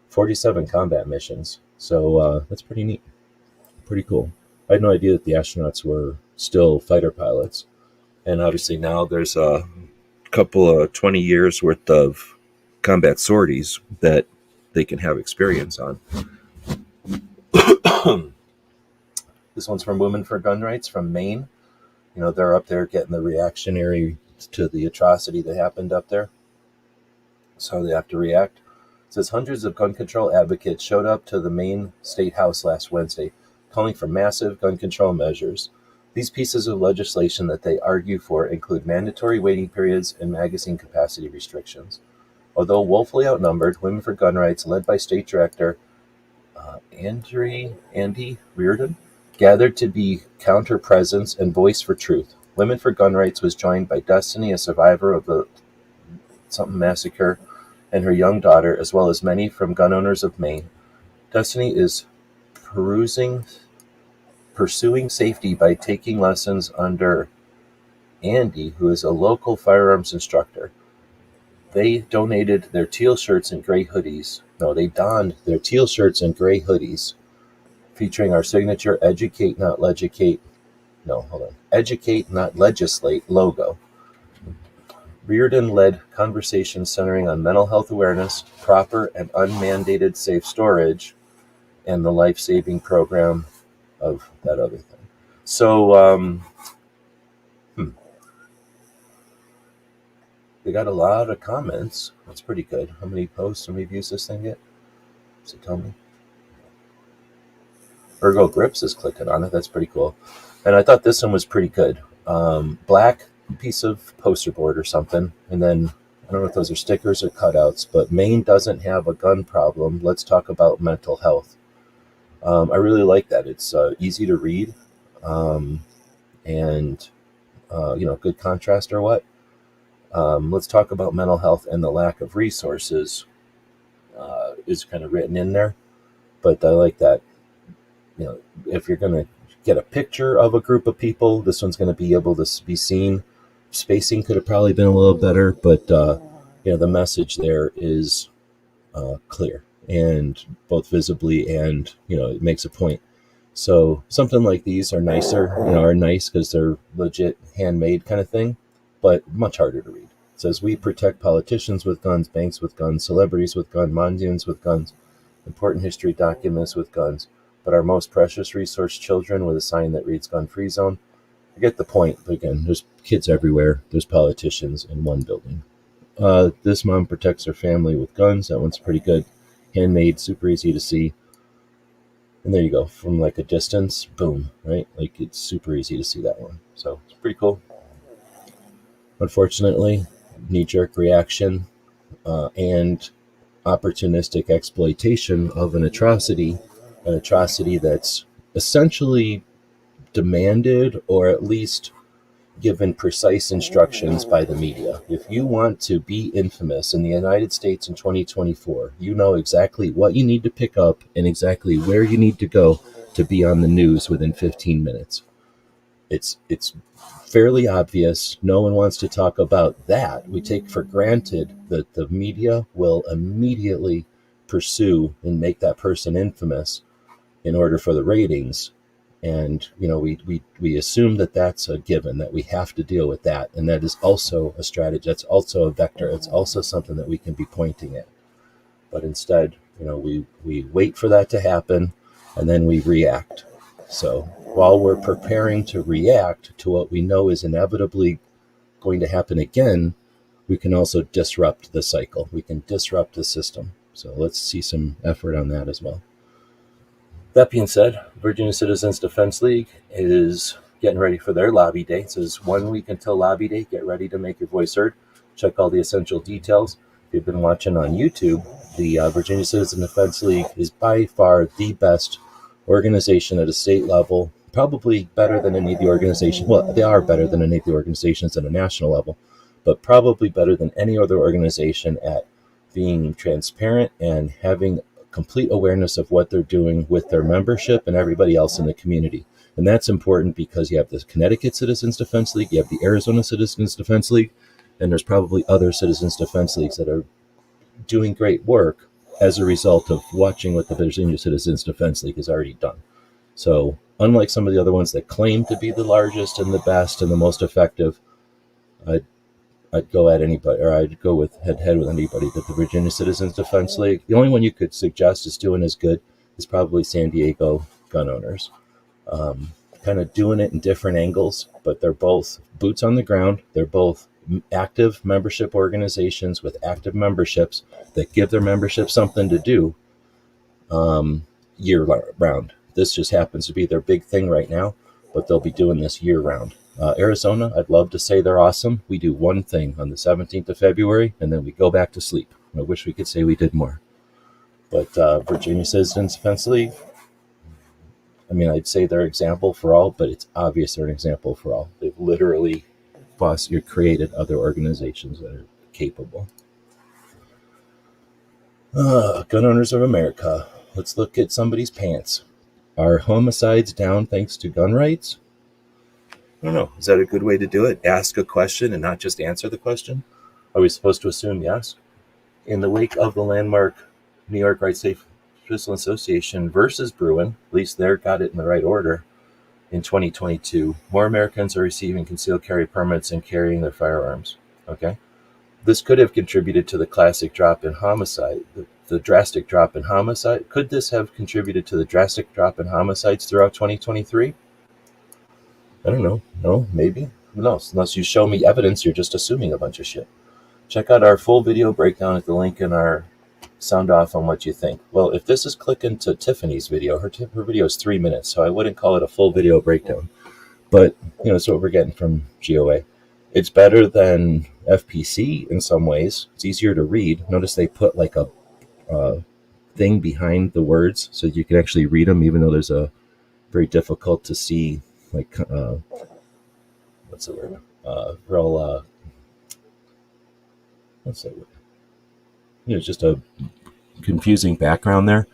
47 combat missions. So that's pretty neat. Pretty cool. I had no idea that the astronauts were still fighter pilots. And obviously now there's a couple of 20 years worth of combat sorties that they can have experience on. This one's from Women for Gun Rights from Maine. They're up there getting the reactionary to the atrocity that happened up there. So they have to react. It says hundreds of gun control advocates showed up to the Maine State House last Wednesday, calling for massive gun control measures. These pieces of legislation that they argue for include mandatory waiting periods and magazine capacity restrictions. Although woefully outnumbered, Women for Gun Rights, led by State Director Andy Reardon, gathered to be counter-presence and voice for truth. Women for Gun Rights was joined by Destiny, a survivor of the something massacre, and her young daughter, as well as many from gun owners of Maine. Destiny is pursuing safety by taking lessons under Andy, who is a local firearms instructor. They donated their teal shirts and gray hoodies. No, they donned their teal shirts and gray hoodies, featuring our signature Educate Not Legislate logo. Reardon led conversations centering on mental health awareness, proper and unmandated safe storage, and the life-saving program of that other thing. So, they got a lot of comments. That's pretty good. How many posts, how many views this thing get? Does it tell me? Virgo Grips is clicking on it. That's pretty cool. And I thought this one was pretty good. Black piece of poster board or something. And then, I don't know if those are stickers or cutouts, but Maine doesn't have a gun problem. Let's talk about mental health. I really like that. It's easy to read. And good contrast or what. Let's talk about mental health and the lack of resources is kind of written in there. But I like that. If you're going to get a picture of a group of people, this one's going to be able to be seen. Spacing could have probably been a little better, but the message there is clear, and both visibly and it makes a point. So something like these are nicer, are nice because they're legit handmade kind of thing, but much harder to read. It says, we protect politicians with guns, banks with guns, celebrities with guns, monuments with guns, important history documents with guns, but our most precious resource, children, with a sign that reads gun-free zone. I get the point, but again, there's kids everywhere. There's politicians in one building. This mom protects her family with guns. That one's pretty good. Handmade, super easy to see. And there you go. From like a distance, boom, right? Like it's super easy to see that one. So it's pretty cool. Unfortunately, knee-jerk reaction and opportunistic exploitation of an atrocity that's essentially demanded or at least given precise instructions by the media. If you want to be infamous in the United States in 2024, you know exactly what you need to pick up and exactly where you need to go to be on the news within 15 minutes. It's fairly obvious. No one wants to talk about that. We take for granted that the media will immediately pursue and make that person infamous in order for the ratings. And, we assume that that's a given, that we have to deal with that. And that is also a strategy. That's also a vector. It's also something that we can be pointing at. But instead, we wait for that to happen and then we react. So while we're preparing to react to what we know is inevitably going to happen again, we can also disrupt the cycle. We can disrupt the system. So let's see some effort on that as well. That being said, Virginia Citizens Defense League is getting ready for their lobby day. So it's 1 week until lobby day. Get ready to make your voice heard. Check all the essential details. If you've been watching on YouTube, the Virginia Citizens Defense League is by far the best organization at a state level, probably better than any of the organizations. Well, they are better than any of the organizations at a national level, but probably better than any other organization at being transparent and having complete awareness of what they're doing with their membership and everybody else in the community. And that's important because you have the Connecticut Citizens Defense League, you have the Arizona Citizens Defense League, and there's probably other Citizens Defense Leagues that are doing great work as a result of watching what the Virginia Citizens Defense League has already done. So unlike some of the other ones that claim to be the largest and the best and the most effective, I'd go at anybody, or I'd go with head-to-head with anybody. That the Virginia Citizens Defense League, the only one you could suggest is doing as good is probably San Diego gun owners. Kind of doing it in different angles, but they're both boots on the ground. They're both active membership organizations with active memberships that give their membership something to do year round. This just happens to be their big thing right now, but they'll be doing this year round. Arizona, I'd love to say they're awesome. We do one thing on the 17th of February, and then we go back to sleep. I wish we could say we did more. But Virginia Citizens Defense League, I'd say they're an example for all, but it's obvious they're an example for all. They've literally created other organizations that are capable. Gun Owners of America. Let's look at somebody's pants. Are homicides down thanks to gun rights? I don't know. Is that a good way to do it? Ask a question and not just answer the question? Are we supposed to assume yes? In the wake of the landmark New York Right Safe Pistol Association versus Bruin, at least they got it in the right order, in 2022, more Americans are receiving concealed carry permits and carrying their firearms. Okay? This could have contributed to the classic drop in homicide, the drastic drop in homicide. Could this have contributed to the drastic drop in homicides throughout 2023? I don't know. No, maybe. Who knows? Unless you show me evidence, you're just assuming a bunch of shit. Check out our full video breakdown at the link in our sound off on what you think. Well, if this is clicking to Tiffany's video, her video is 3 minutes, so I wouldn't call it a full video breakdown. But, that's what we're getting from GOA. It's better than FPC in some ways. It's easier to read. Notice they put like a thing behind the words so you can actually read them, even though there's a very difficult to see, like, what's the word? What's that word? Just a confusing background there.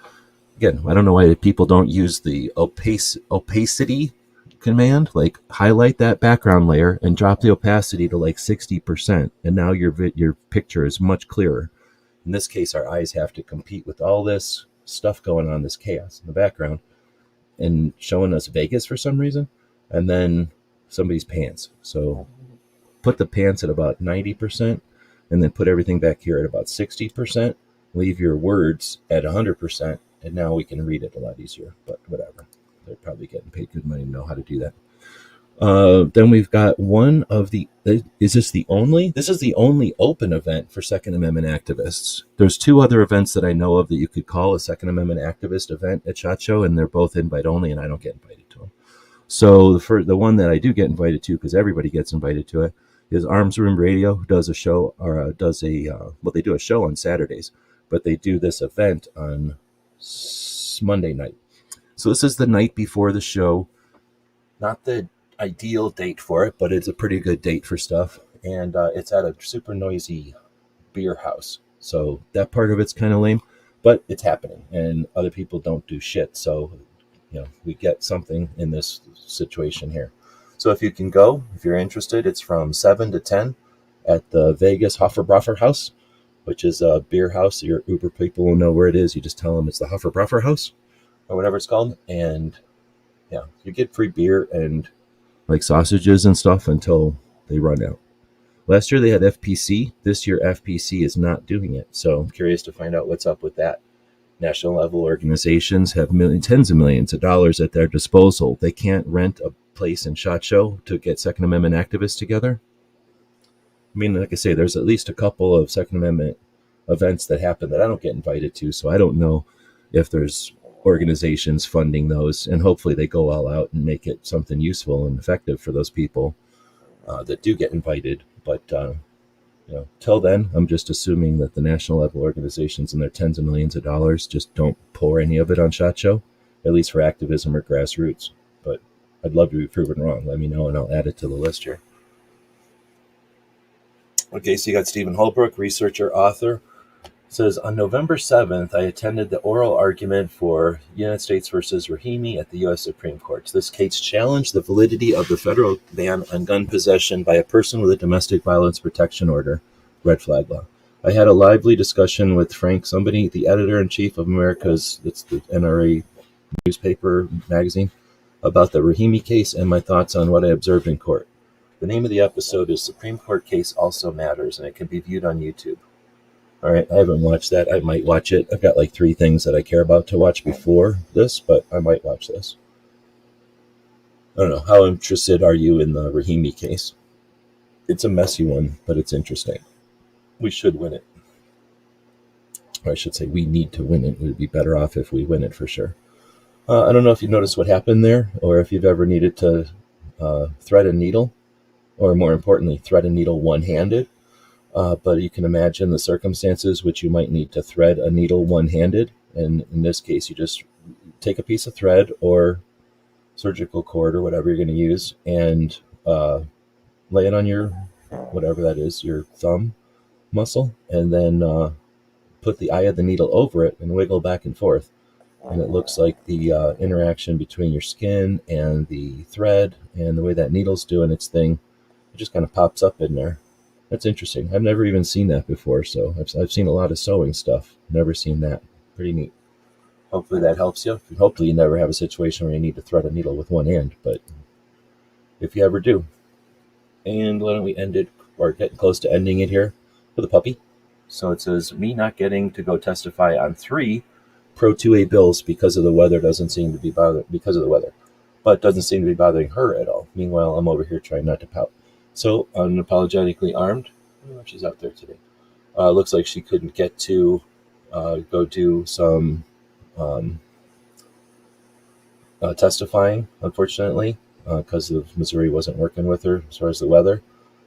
Again, I don't know why people don't use the opacity command, like highlight that background layer and drop the opacity to like 60%, and now your picture is much clearer. In this case, our eyes have to compete with all this stuff going on, this chaos in the background, and showing us Vegas for some reason, and then somebody's pants. So put the pants at about 90%, and then put everything back here at about 60%. Leave your words at 100%, and now we can read it a lot easier. But whatever. They're probably getting paid good money to know how to do that. Then we've got one of the... Is this the only? This is the only open event for Second Amendment activists. There's 2 other events that I know of that you could call a Second Amendment activist event at SHOT Show, and they're both invite only, and I don't get invited to them. So the one that I do get invited to, because everybody gets invited to it, is Arms Room Radio, who does a show, or they do a show on Saturdays, but they do this event on Monday night. So this is the night before the show. Not the ideal date for it, but it's a pretty good date for stuff. And it's at a super noisy beer house. So that part of it's kind of lame, but it's happening and other people don't do shit. So, we get something in this situation here. So if you can go, if you're interested, it's from 7 to 10 at the Vegas Hofferbroffer House, which is a beer house. Your Uber people will know where it is. You just tell them it's the Hofferbroffer House or whatever it's called. And you get free beer and like sausages and stuff until they run out. Last year they had FPC. This year FPC is not doing it. So I'm curious to find out what's up with that. National level organizations have tens of millions of dollars at their disposal. They can't rent a place in SHOT Show to get Second Amendment activists together. I mean, like I say, there's at least a couple of Second Amendment events that happen that I don't get invited to, so I don't know if there's organizations funding those, and hopefully they go all out and make it something useful and effective for those people that do get invited. But till then, I'm just assuming that the national level organizations and their tens of millions of dollars just don't pour any of it on SHOT Show, at least for activism or grassroots. But I'd love to be proven wrong. Let me know and I'll add it to the list here. Okay, so you got Stephen Holbrook, researcher, author. Says, on November 7th, I attended the oral argument for United States versus Rahimi at the U.S. Supreme Court. This case challenged the validity of the federal ban on gun possession by a person with a domestic violence protection order, red flag law. I had a lively discussion with Frank somebody, the editor-in-chief of America's, it's the NRA newspaper magazine, about the Rahimi case and my thoughts on what I observed in court. The name of the episode is Supreme Court Case Also Matters, and it can be viewed on YouTube. All right, I haven't watched that. I might watch it. I've got like 3 things that I care about to watch before this, but I might watch this. I don't know. How interested are you in the Rahimi case? It's a messy one, but it's interesting. We should win it. Or I should say we need to win it. We'd be better off if we win it for sure. I don't know if you noticed what happened there, or if you've ever needed to thread a needle, or more importantly, thread a needle one-handed. But you can imagine the circumstances which you might need to thread a needle one-handed. And in this case, you just take a piece of thread or surgical cord or whatever you're going to use and lay it on your, whatever that is, your thumb muscle, and then put the eye of the needle over it and wiggle back and forth. And it looks like the interaction between your skin and the thread and the way that needle's doing its thing, it just kind of pops up in there. That's interesting. I've never even seen that before, so I've seen a lot of sewing stuff. Never seen that. Pretty neat. Hopefully that helps you. Hopefully you never have a situation where you need to thread a needle with one hand, but if you ever do. And why don't we end it, or getting close to ending it here, with a puppy. So it says, me not getting to go testify on 3 Pro 2A bills because of the weather doesn't seem to be bothering bothering her at all. Meanwhile, I'm over here trying not to pout. So, unapologetically armed. I don't know if she's out there today. Looks like she couldn't get to go do some testifying, unfortunately, because of Missouri wasn't working with her as far as the weather.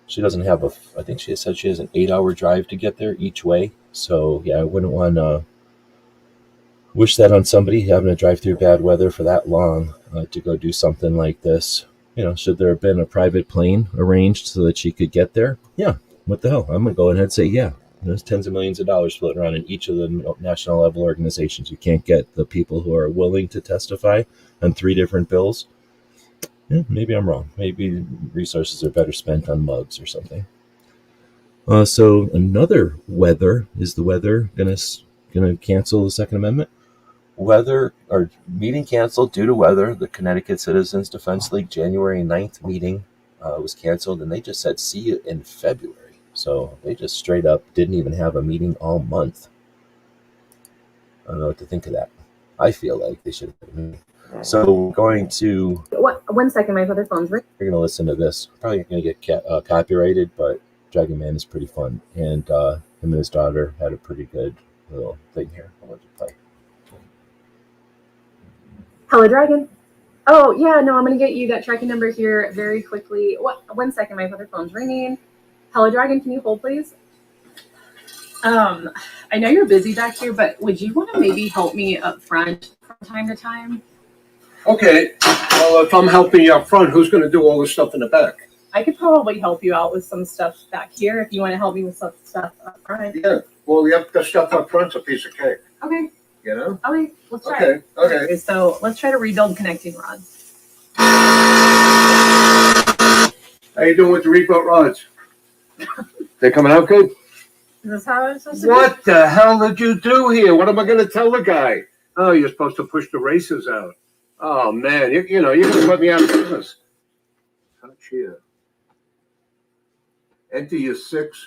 She doesn't have I think she said she has an 8-hour drive to get there each way. So, yeah, I wouldn't want to wish that on somebody having to drive through bad weather for that long to go do something like this. Should there have been a private plane arranged so that she could get there? Yeah, what the hell? I'm going to go ahead and say, yeah. There's tens of millions of dollars floating around in each of the national level organizations. You can't get the people who are willing to testify on 3 different bills. Yeah, maybe I'm wrong. Maybe resources are better spent on mugs or something. So another weather, is the weather going to cancel the Second Amendment? Weather, or meeting canceled due to weather. The Connecticut Citizens Defense League January 9th meeting was canceled, and they just said see you in February. So they just straight up didn't even have a meeting all month. I don't know what to think of that. I feel like they should have a meeting. So we're going to... One second, my other phone's ringing. We're going to listen to this. Probably going to get copyrighted, but Dragon Man is pretty fun. And him and his daughter had a pretty good little thing here. I want to play. Hello, Dragon. Oh, yeah, no, I'm going to get you that tracking number here very quickly. One second, my other phone's ringing. Hello, Dragon, can you hold, please? I know you're busy back here, but would you want to maybe help me up front from time to time? Okay. Well, if I'm helping you up front, who's going to do all the stuff in the back? I could probably help you out with some stuff back here if you want to help me with some stuff up front. Yeah. Well, the stuff up front's a piece of cake. Okay. You know? Okay, let's try Okay. it. Okay. So let's try to rebuild connecting rods. How you doing with the rebuilt rods? They coming out good? Is this how it's supposed to be? What the hell did you do here? What am I going to tell the guy? Oh, you're supposed to push the racers out. Oh, man. You know, you're going to put me out of business. Touch here. Enter your 6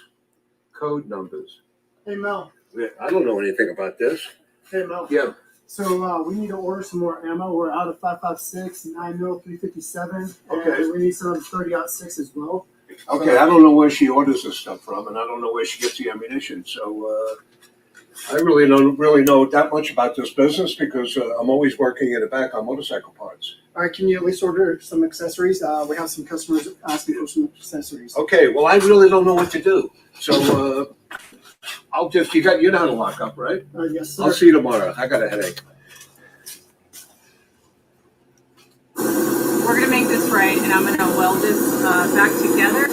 code numbers. Hey Mel. Yeah, I don't know anything about this. Hey Mel. Yeah. So we need to order some more ammo. We're out of 5.56, 9mm, 357, Okay. and we need some 30-06 as well. Okay, I don't know where she orders this stuff from, and I don't know where she gets the ammunition. So I really don't know that much about this business because I'm always working in the back on motorcycle parts. All right, can you at least order some accessories? We have some customers asking for some accessories. Okay, well, I really don't know what to do. So I'll just, you know how to lock up, right? Yes, sir. I'll see you tomorrow. I got a headache. We're going to make this right, and I'm going to weld this back together.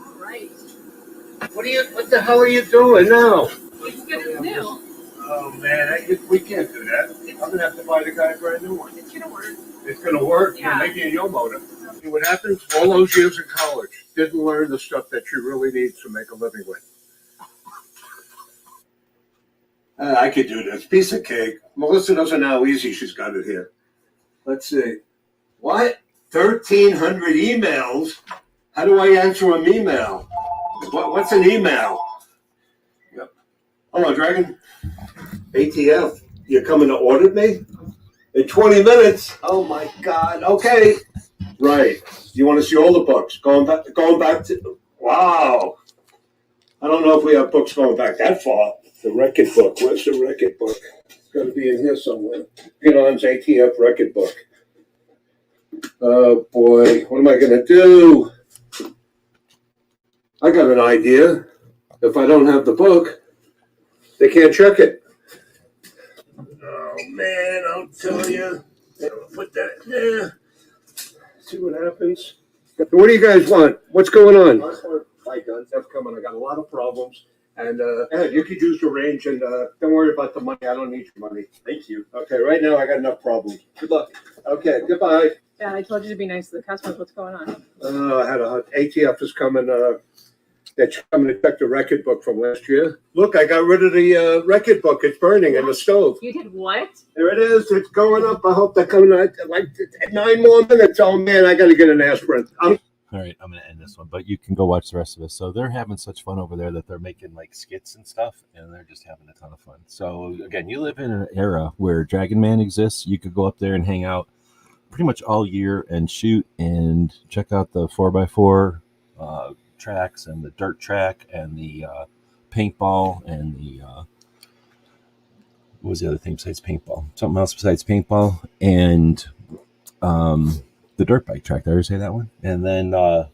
All right. What the hell are you doing now? It's good as new. Oh, man, we can't do that. I'm going to have to buy the guy a brand new one. It's going to work. It's going to work. Yeah. Maybe in your motor. See what happens? All those years in college, didn't learn the stuff that you really need to make a living with. I could do this. Piece of cake. Melissa doesn't know how easy she's got it here. Let's see. What? 1,300 emails? How do I answer an email? What's an email? Yep. Hello, Dragon. ATF. You're coming to audit me? In 20 minutes? Oh, my God. Okay. Right. You want to see all the books? Going back to... Wow. I don't know if we have books going back that far. The record book. Where's the record book? It's got to be in here somewhere. Elon's ATF record book. Oh, boy. What am I going to do? I got an idea. If I don't have the book, they can't check it. Oh, man, I'll tell you. Put that in there. See what happens. What do you guys want? What's going on? My guns have come, and I got a lot of problems. And Ed, you could use the range, and don't worry about the money. I don't need your money. Thank you. Okay, right now I got enough problems. Good luck. Okay, goodbye. Yeah, I told you to be nice to the customers. What's going on? I had ATF is coming. They're coming to check the record book from last year. Look, I got rid of the record book. It's burning in the stove. You did what? There it is. It's going up. I hope they're coming like 9 more minutes. Oh, man, I got to get an aspirin. All right, I'm going to end this one, but you can go watch the rest of it. So they're having such fun over there that they're making like skits and stuff, and they're just having a ton of fun. So again, you live in an era where Dragon Man exists. You could go up there and hang out pretty much all year and shoot and check out the 4x4 tracks and the dirt track and the paintball and the what was the other thing besides paintball? Something else besides paintball and the dirt bike track. Did I ever say that one? And then, of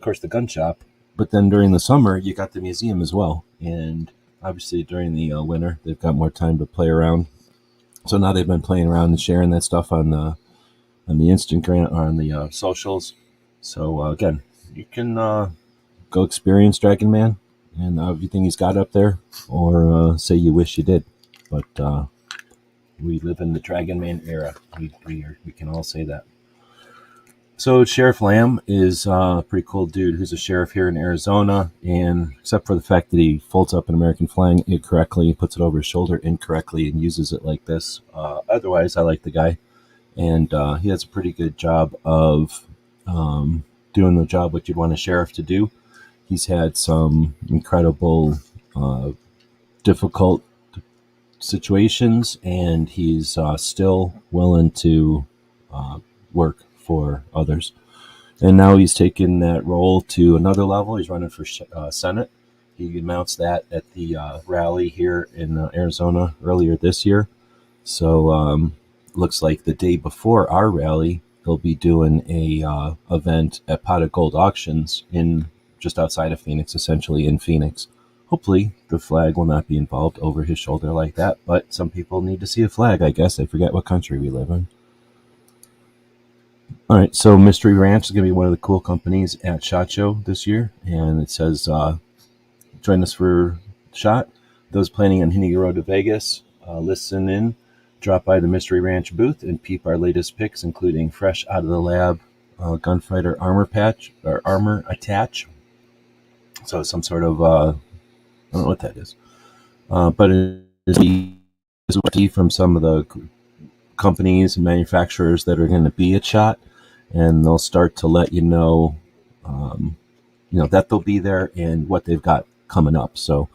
course, the gun shop. But then during the summer, you got the museum as well. And obviously during the winter, they've got more time to play around. So now they've been playing around and sharing that stuff on the Instagram or on the socials. So again, you can go experience Dragon Man and everything he's got up there, or say you wish you did. But we live in the Dragon Man era. We can all say that. So Sheriff Lamb is a pretty cool dude who's a sheriff here in Arizona, and except for the fact that he folds up an American flag incorrectly, puts it over his shoulder incorrectly, and uses it like this. Otherwise, I like the guy, and he does a pretty good job of doing the job what you'd want a sheriff to do. He's had some incredible, difficult situations, and he's still willing to work for others. And now he's taken that role to another level. He's running for Senate. He announced that at the rally here in Arizona earlier this year. So looks like the day before our rally, he'll be doing a event at Pot of Gold Auctions in just outside of Phoenix, essentially in Phoenix, Hopefully the flag will not be involved over his shoulder like that, but some people need to see a flag, I guess. I forget what country we live in. All right, so Mystery Ranch is going to be one of the cool companies at SHOT Show this year, and it says join us for SHOT. Those planning on hitting the road to Vegas, listen in, drop by the Mystery Ranch booth and peep our latest picks, including fresh out of the lab gunfighter armor attach. So some sort of I don't know what that is, but it is from some of the companies and manufacturers that are going to be at SHOT, and they'll start to let you know, that they'll be there and what they've got coming up. So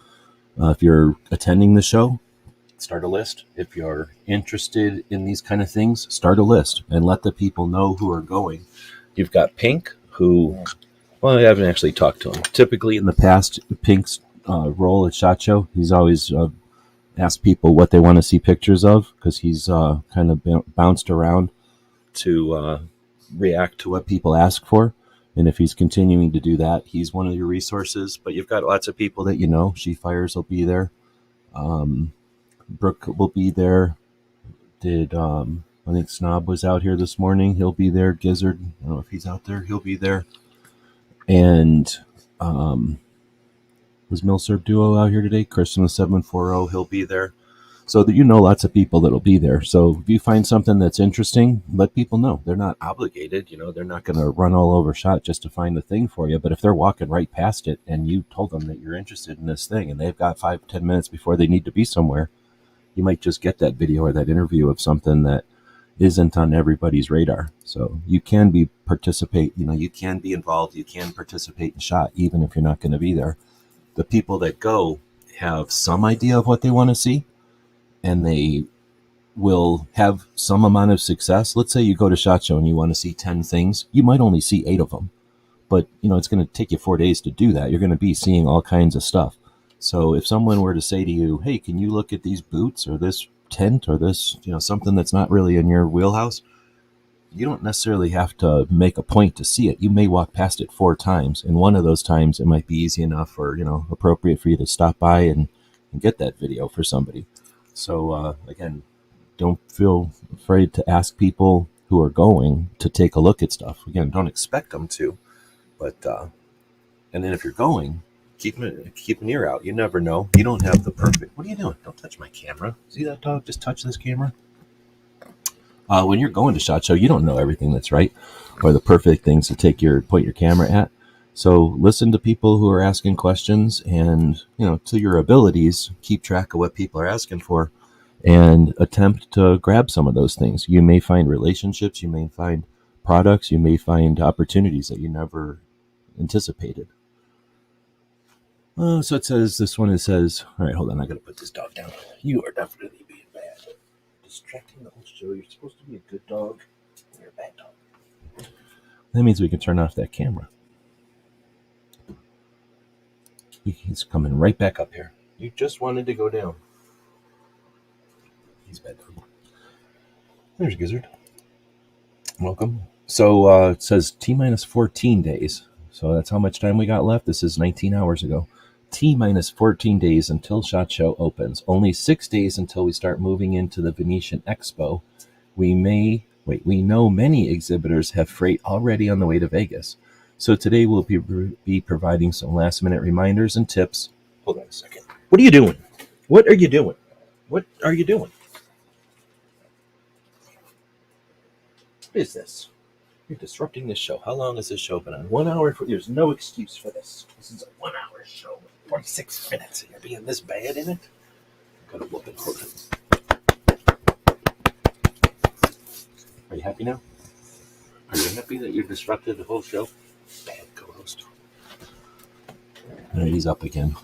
if you're attending the show, start a list. If you're interested in these kind of things, start a list and let the people know who are going. You've got Pink, who, well, I haven't actually talked to him. Typically in the past, Pink's role at SHOT Show, he's always asked people what they want to see pictures of, because he's kind of bounced around to react to what people ask for. And if he's continuing to do that, he's one of your resources. But you've got lots of people that you know. She Fires will be there. Brooke will be there. I think Snob was out here this morning. He'll be there. Gizzard, I don't know if he's out there. He'll be there. And was Milsurp Duo out here today? Christian the 740, he'll be there. So that lots of people that'll be there. So if you find something that's interesting, let people know. They're not obligated. They're not going to run all over SHOT just to find the thing for you. But if they're walking right past it and you told them that you're interested in this thing and they've got 5-10 minutes before they need to be somewhere, you might just get that video or that interview of something that isn't on everybody's radar. So you can participate, you can be involved, you can participate in SHOT even if you're not going to be there. The people that go have some idea of what they want to see, and they will have some amount of success. Let's say you go to SHOT Show and you want to see 10 things. You might only see 8 of them, but it's going to take you 4 days to do that. You're going to be seeing all kinds of stuff. So if someone were to say to you, hey, can you look at these boots or this tent or this, something that's not really in your wheelhouse, you don't necessarily have to make a point to see it. You may walk past it 4 times, and one of those times it might be easy enough or, appropriate for you to stop by and get that video for somebody. So, again, don't feel afraid to ask people who are going to take a look at stuff. Again, don't expect them to, but, and then if you're going, keep an ear out. You never know. You don't have the perfect, what are you doing? Don't touch my camera. See that dog just touch this camera? When you're going to SHOT Show, you don't know everything that's right or the perfect things to point your camera at. So listen to people who are asking questions and, to your abilities, keep track of what people are asking for and attempt to grab some of those things. You may find relationships, you may find products, you may find opportunities that you never anticipated. So it says, all right, hold on, I got to put this dog down. You are definitely being bad. Distracting the whole show. You're supposed to be a good dog. You're a bad dog. That means we can turn off that camera. He's coming right back up here. You just wanted to go down. He's bad dog. There's Gizzard. Welcome. So it says T-minus 14 days. So that's how much time we got left. This is 19 hours ago. T-minus 14 days until SHOT Show opens. Only 6 days until we start moving into the Venetian Expo. We know many exhibitors have freight already on the way to Vegas. So today we'll be providing some last-minute reminders and tips. Hold on a second. What are you doing? What are you doing? What are you doing? What is this? You're disrupting this show. How long has this show been on? 1 hour? There's no excuse for this. This is a 1 hour show. 46 minutes. And you're being this bad in it? I'm going to whoop it. Hold on. Are you happy now? Are you happy that you disrupted the whole show? Bad co-host. All right, he's up again.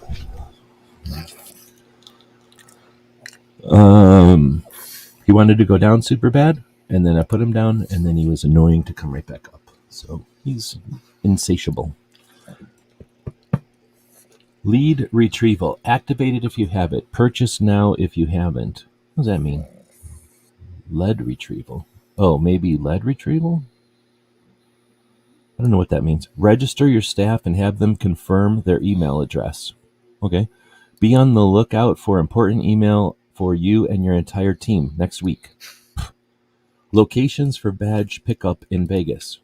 He wanted to go down super bad, and then I put him down, and then he was annoying to come right back up. So he's insatiable. Lead retrieval. Activated if you have it. Purchase now if you haven't. What does that mean? Lead retrieval. Oh, maybe lead retrieval? I don't know what that means. Register your staff and have them confirm their email address. Okay. Be on the lookout for important email for you and your entire team next week. Locations for badge pickup in Vegas.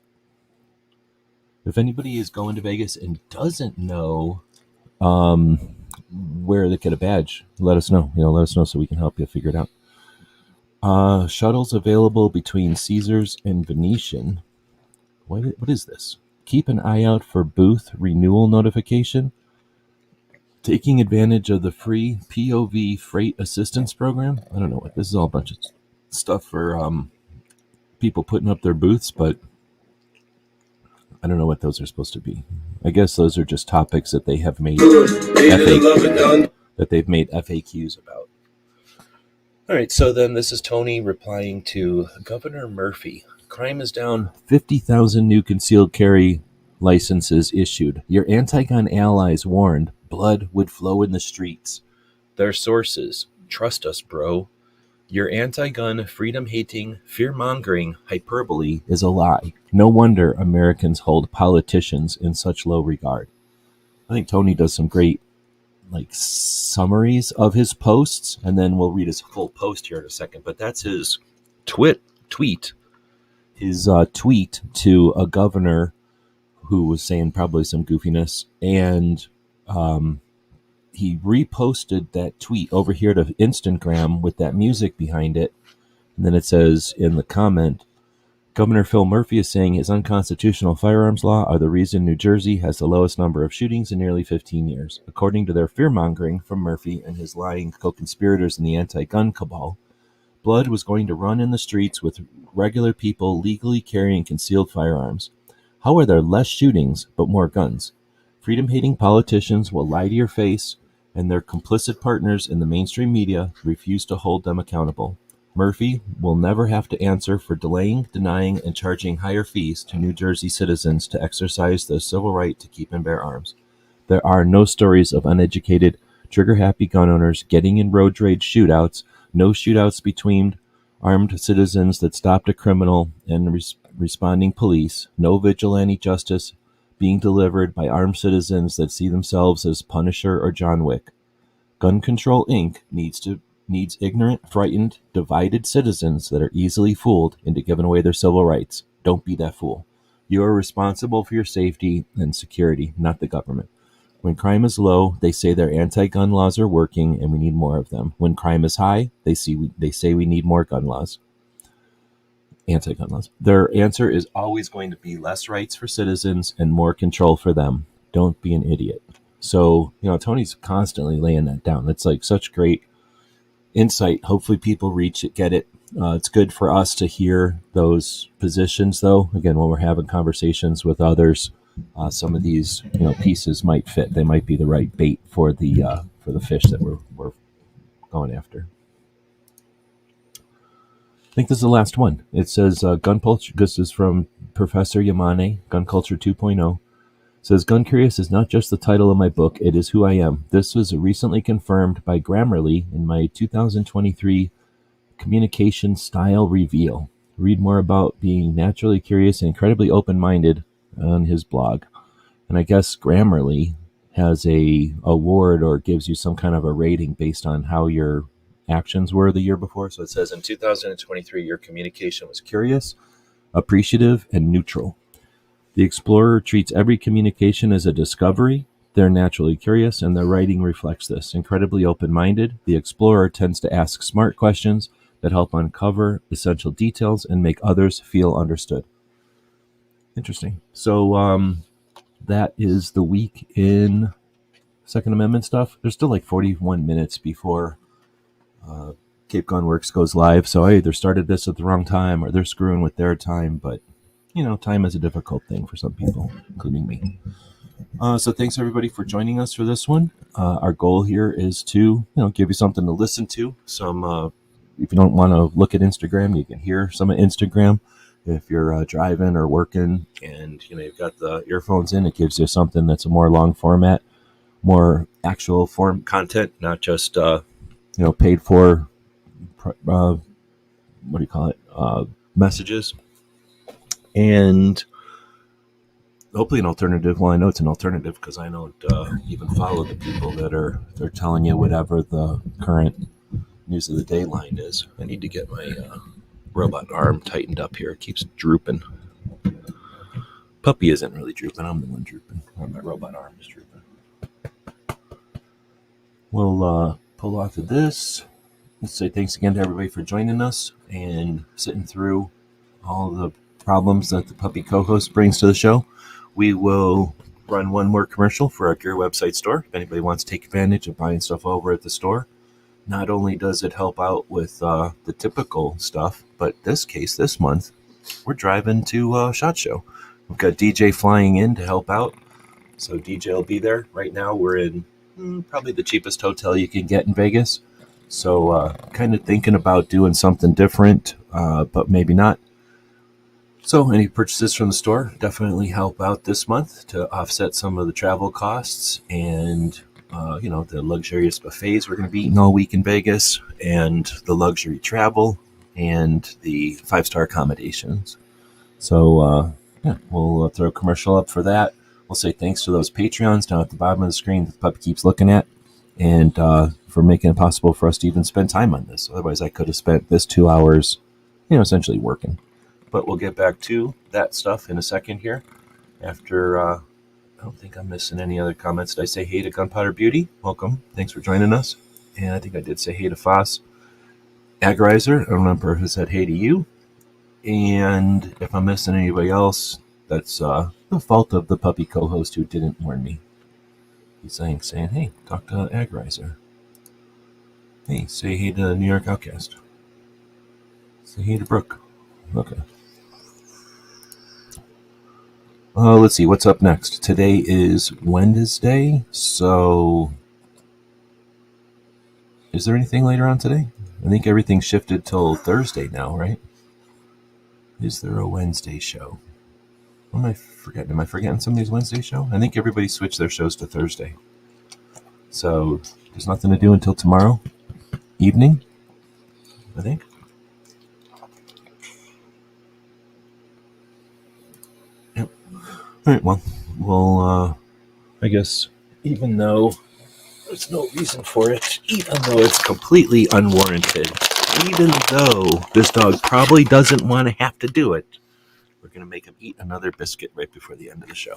If anybody is going to Vegas and doesn't know where they get a badge, let us know. Let us know so we can help you figure it out. Shuttles available between Caesars and Venetian. What is this? Keep an eye out for booth renewal notification. Taking advantage of the free POV freight assistance program. I don't know what this is. All a bunch of stuff for people putting up their booths, but I don't know what those are supposed to be. I guess those are just topics that they have made that they've made FAQs about. All right, so then this is Tony replying to Governor Murphy. Crime is down. 50,000 new concealed carry licenses issued. Your anti-gun allies warned blood would flow in the streets. Their sources. Trust us, bro. Your anti-gun, freedom-hating, fear-mongering hyperbole is a lie. No wonder Americans hold politicians in such low regard. I think Tony does some great summaries of his posts, and then we'll read his full post here in a second. But that's his tweet. His tweet to a governor who was saying probably some goofiness, and he reposted that tweet over here to Instagram with that music behind it. And then it says in the comment, Governor Phil Murphy is saying his unconstitutional firearms law are the reason New Jersey has the lowest number of shootings in nearly 15 years. According to their fear-mongering from Murphy and his lying co-conspirators in the anti-gun cabal, blood was going to run in the streets with regular people legally carrying concealed firearms. How are there less shootings but more guns? Freedom-hating politicians will lie to your face, and their complicit partners in the mainstream media refuse to hold them accountable. Murphy will never have to answer for delaying, denying, and charging higher fees to New Jersey citizens to exercise their civil right to keep and bear arms. There are no stories of uneducated, trigger-happy gun owners getting in road rage shootouts, no shootouts between armed citizens that stopped a criminal and responding police, no vigilante justice being delivered by armed citizens that see themselves as Punisher or John Wick. Gun Control Inc. needs ignorant, frightened, divided citizens that are easily fooled into giving away their civil rights. Don't be that fool. You are responsible for your safety and security, not the government. When crime is low, they say their anti-gun laws are working and we need more of them. When crime is high, they say we need more gun laws. Anti-gun laws. Their answer is always going to be less rights for citizens and more control for them. Don't be an idiot. So, Tony's constantly laying that down. It's such great insight. Hopefully people reach it, get it. It's good for us to hear those positions, though. Again, when we're having conversations with others, some of these pieces might fit. They might be the right bait for the fish that we're going after. I think this is the last one. It says gun culture. This is from Professor Yamane, Gun Culture 2.0. It says Gun Curious is not just the title of my book, it is who I am. This was recently confirmed by Grammarly in my 2023 Communication Style Reveal. Read more about being naturally curious and incredibly open-minded on his blog. And I guess Grammarly has a award or gives you some kind of a rating based on how your actions were the year before. So it says in 2023, your communication was curious, appreciative, and neutral. The explorer treats every communication as a discovery. They're naturally curious, and their writing reflects this. Incredibly open-minded, the explorer tends to ask smart questions that help uncover essential details and make others feel understood. Interesting. So that is the week in Second Amendment stuff. There's still 41 minutes before Cape Gun Works goes live, so I either started this at the wrong time or they're screwing with their time, but time is a difficult thing for some people, including me. So thanks everybody for joining us for this one. Our goal here is to give you something to listen to. Some if you don't want to look at Instagram, you can hear some of Instagram. If you're driving or working and you've got the earphones in, it gives you something that's a more long format, more actual form content, not just paid for messages. And hopefully an alternative. Well, I know it's an alternative because I don't even follow the people they're telling you whatever the current news of the day line is. I need to get my robot arm tightened up here. It keeps drooping. Puppy isn't really drooping. I'm the one drooping. Or my robot arm is drooping. We'll pull off of this. Let's say thanks again to everybody for joining us and sitting through all the problems that the puppy co-host brings to the show. We will run one more commercial for our Gear website store. If anybody wants to take advantage of buying stuff over at the store, not only does it help out with the typical stuff, but this month, we're driving to SHOT Show. We've got DJ flying in to help out. So DJ will be there. Right now we're in probably the cheapest hotel you can get in Vegas. So kind of thinking about doing something different, but maybe not. So any purchases from the store definitely help out this month to offset some of the travel costs and, the luxurious buffets we're going to be eating all week in Vegas and the luxury travel and the 5-star accommodations. So, we'll throw a commercial up for that. We'll say thanks to those Patreons down at the bottom of the screen that the puppy keeps looking at and for making it possible for us to even spend time on this. Otherwise, I could have spent this 2 hours, essentially working. But we'll get back to that stuff in a second here. After, I don't think I'm missing any other comments. Did I say hey to Gunpowder Beauty? Welcome. Thanks for joining us. And I think I did say hey to Foss. Agrizer, I don't remember who said hey to you. And if I'm missing anybody else, that's the fault of the puppy co-host who didn't warn me. He's saying, hey, talk to Agrizer. Hey, say hey to New York Outcast. Say hey to Brooke. Okay. Let's see, what's up next? Today is Wednesday, so is there anything later on today? I think everything shifted till Thursday now, right? Is there a Wednesday show? What am I forgetting? Am I forgetting somebody's Wednesday show? I think everybody switched their shows to Thursday. So there's nothing to do until tomorrow evening, I think. Yep. All right, well, I guess even though there's no reason for it, even though it's completely unwarranted, even though this dog probably doesn't want to have to do it, we're going to make him eat another biscuit right before the end of the show.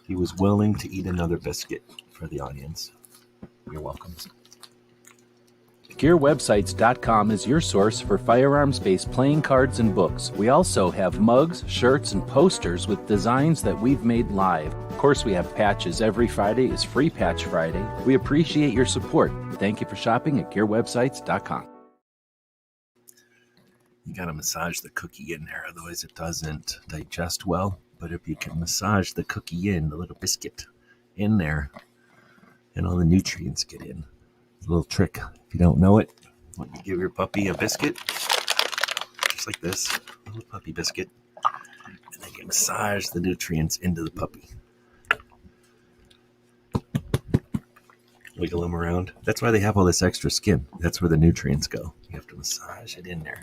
He was willing to eat another biscuit for the audience. You're welcome. GearWebsites.com is your source for firearms-based playing cards and books. We also have mugs, shirts, and posters with designs that we've made live. Of course, we have patches. Every Friday is Free Patch Friday. We appreciate your support. Thank you for shopping at GearWebsites.com. You got to massage the cookie in there, otherwise it doesn't digest well. But if you can massage the cookie in, the little biscuit in there, and all the nutrients get in. It's a little trick. If you don't know it, when you give your puppy a biscuit, just like this, a little puppy biscuit, and then you massage the nutrients into the puppy. Wiggle them around. That's why they have all this extra skin. That's where the nutrients go. You have to massage it in there.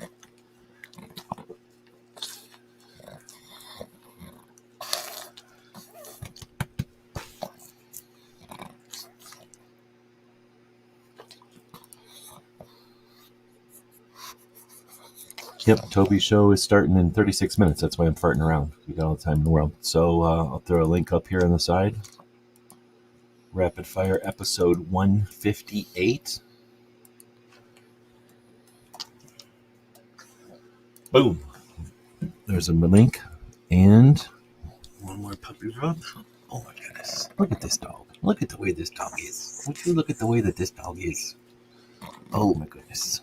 Yep, Toby's show is starting in 36 minutes. That's why I'm farting around. We got all the time in the world. So I'll throw a link up here on the side. Rapid Fire episode 158. Boom. There's a link. And one more puppy rub. Oh my goodness. Look at this dog. Look at the way this dog is. Would you look at the way that this dog is? Oh my goodness.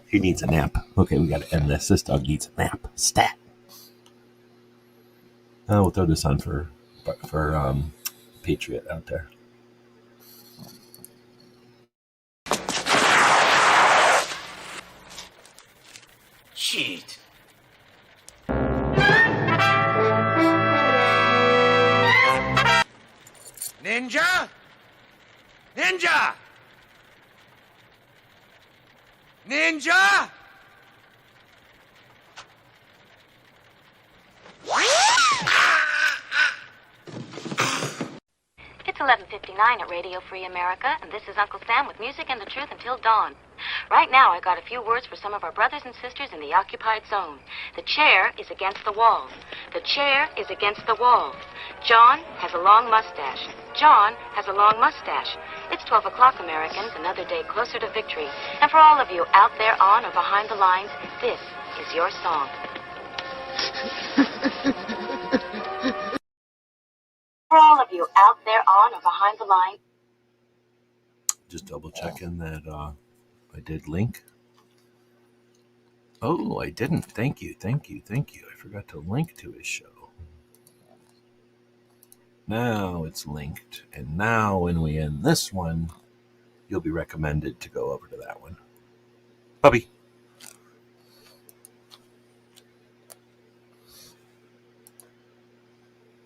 He needs a nap. Okay, we got to end this. This dog needs a nap. Stat. We'll throw this on for Patriot out there. Shit. Ninja? Ninja! Ninja! It's 11:59 at Radio Free America, and this is Uncle Sam with music and the truth until dawn. Right now, I got a few words for some of our brothers and sisters in the occupied zone. The chair is against the wall. The chair is against the wall. John has a long mustache. John has a long mustache. It's 12 o'clock, Americans, another day closer to victory. And for all of you out there on or behind the lines, this is your song. For all of you out there on or behind the line. Just double checking that I did link. Oh, I didn't. Thank you. I forgot to link to his show. Now it's linked. And now when we end this one, you'll be recommended to go over to that one. Puppy.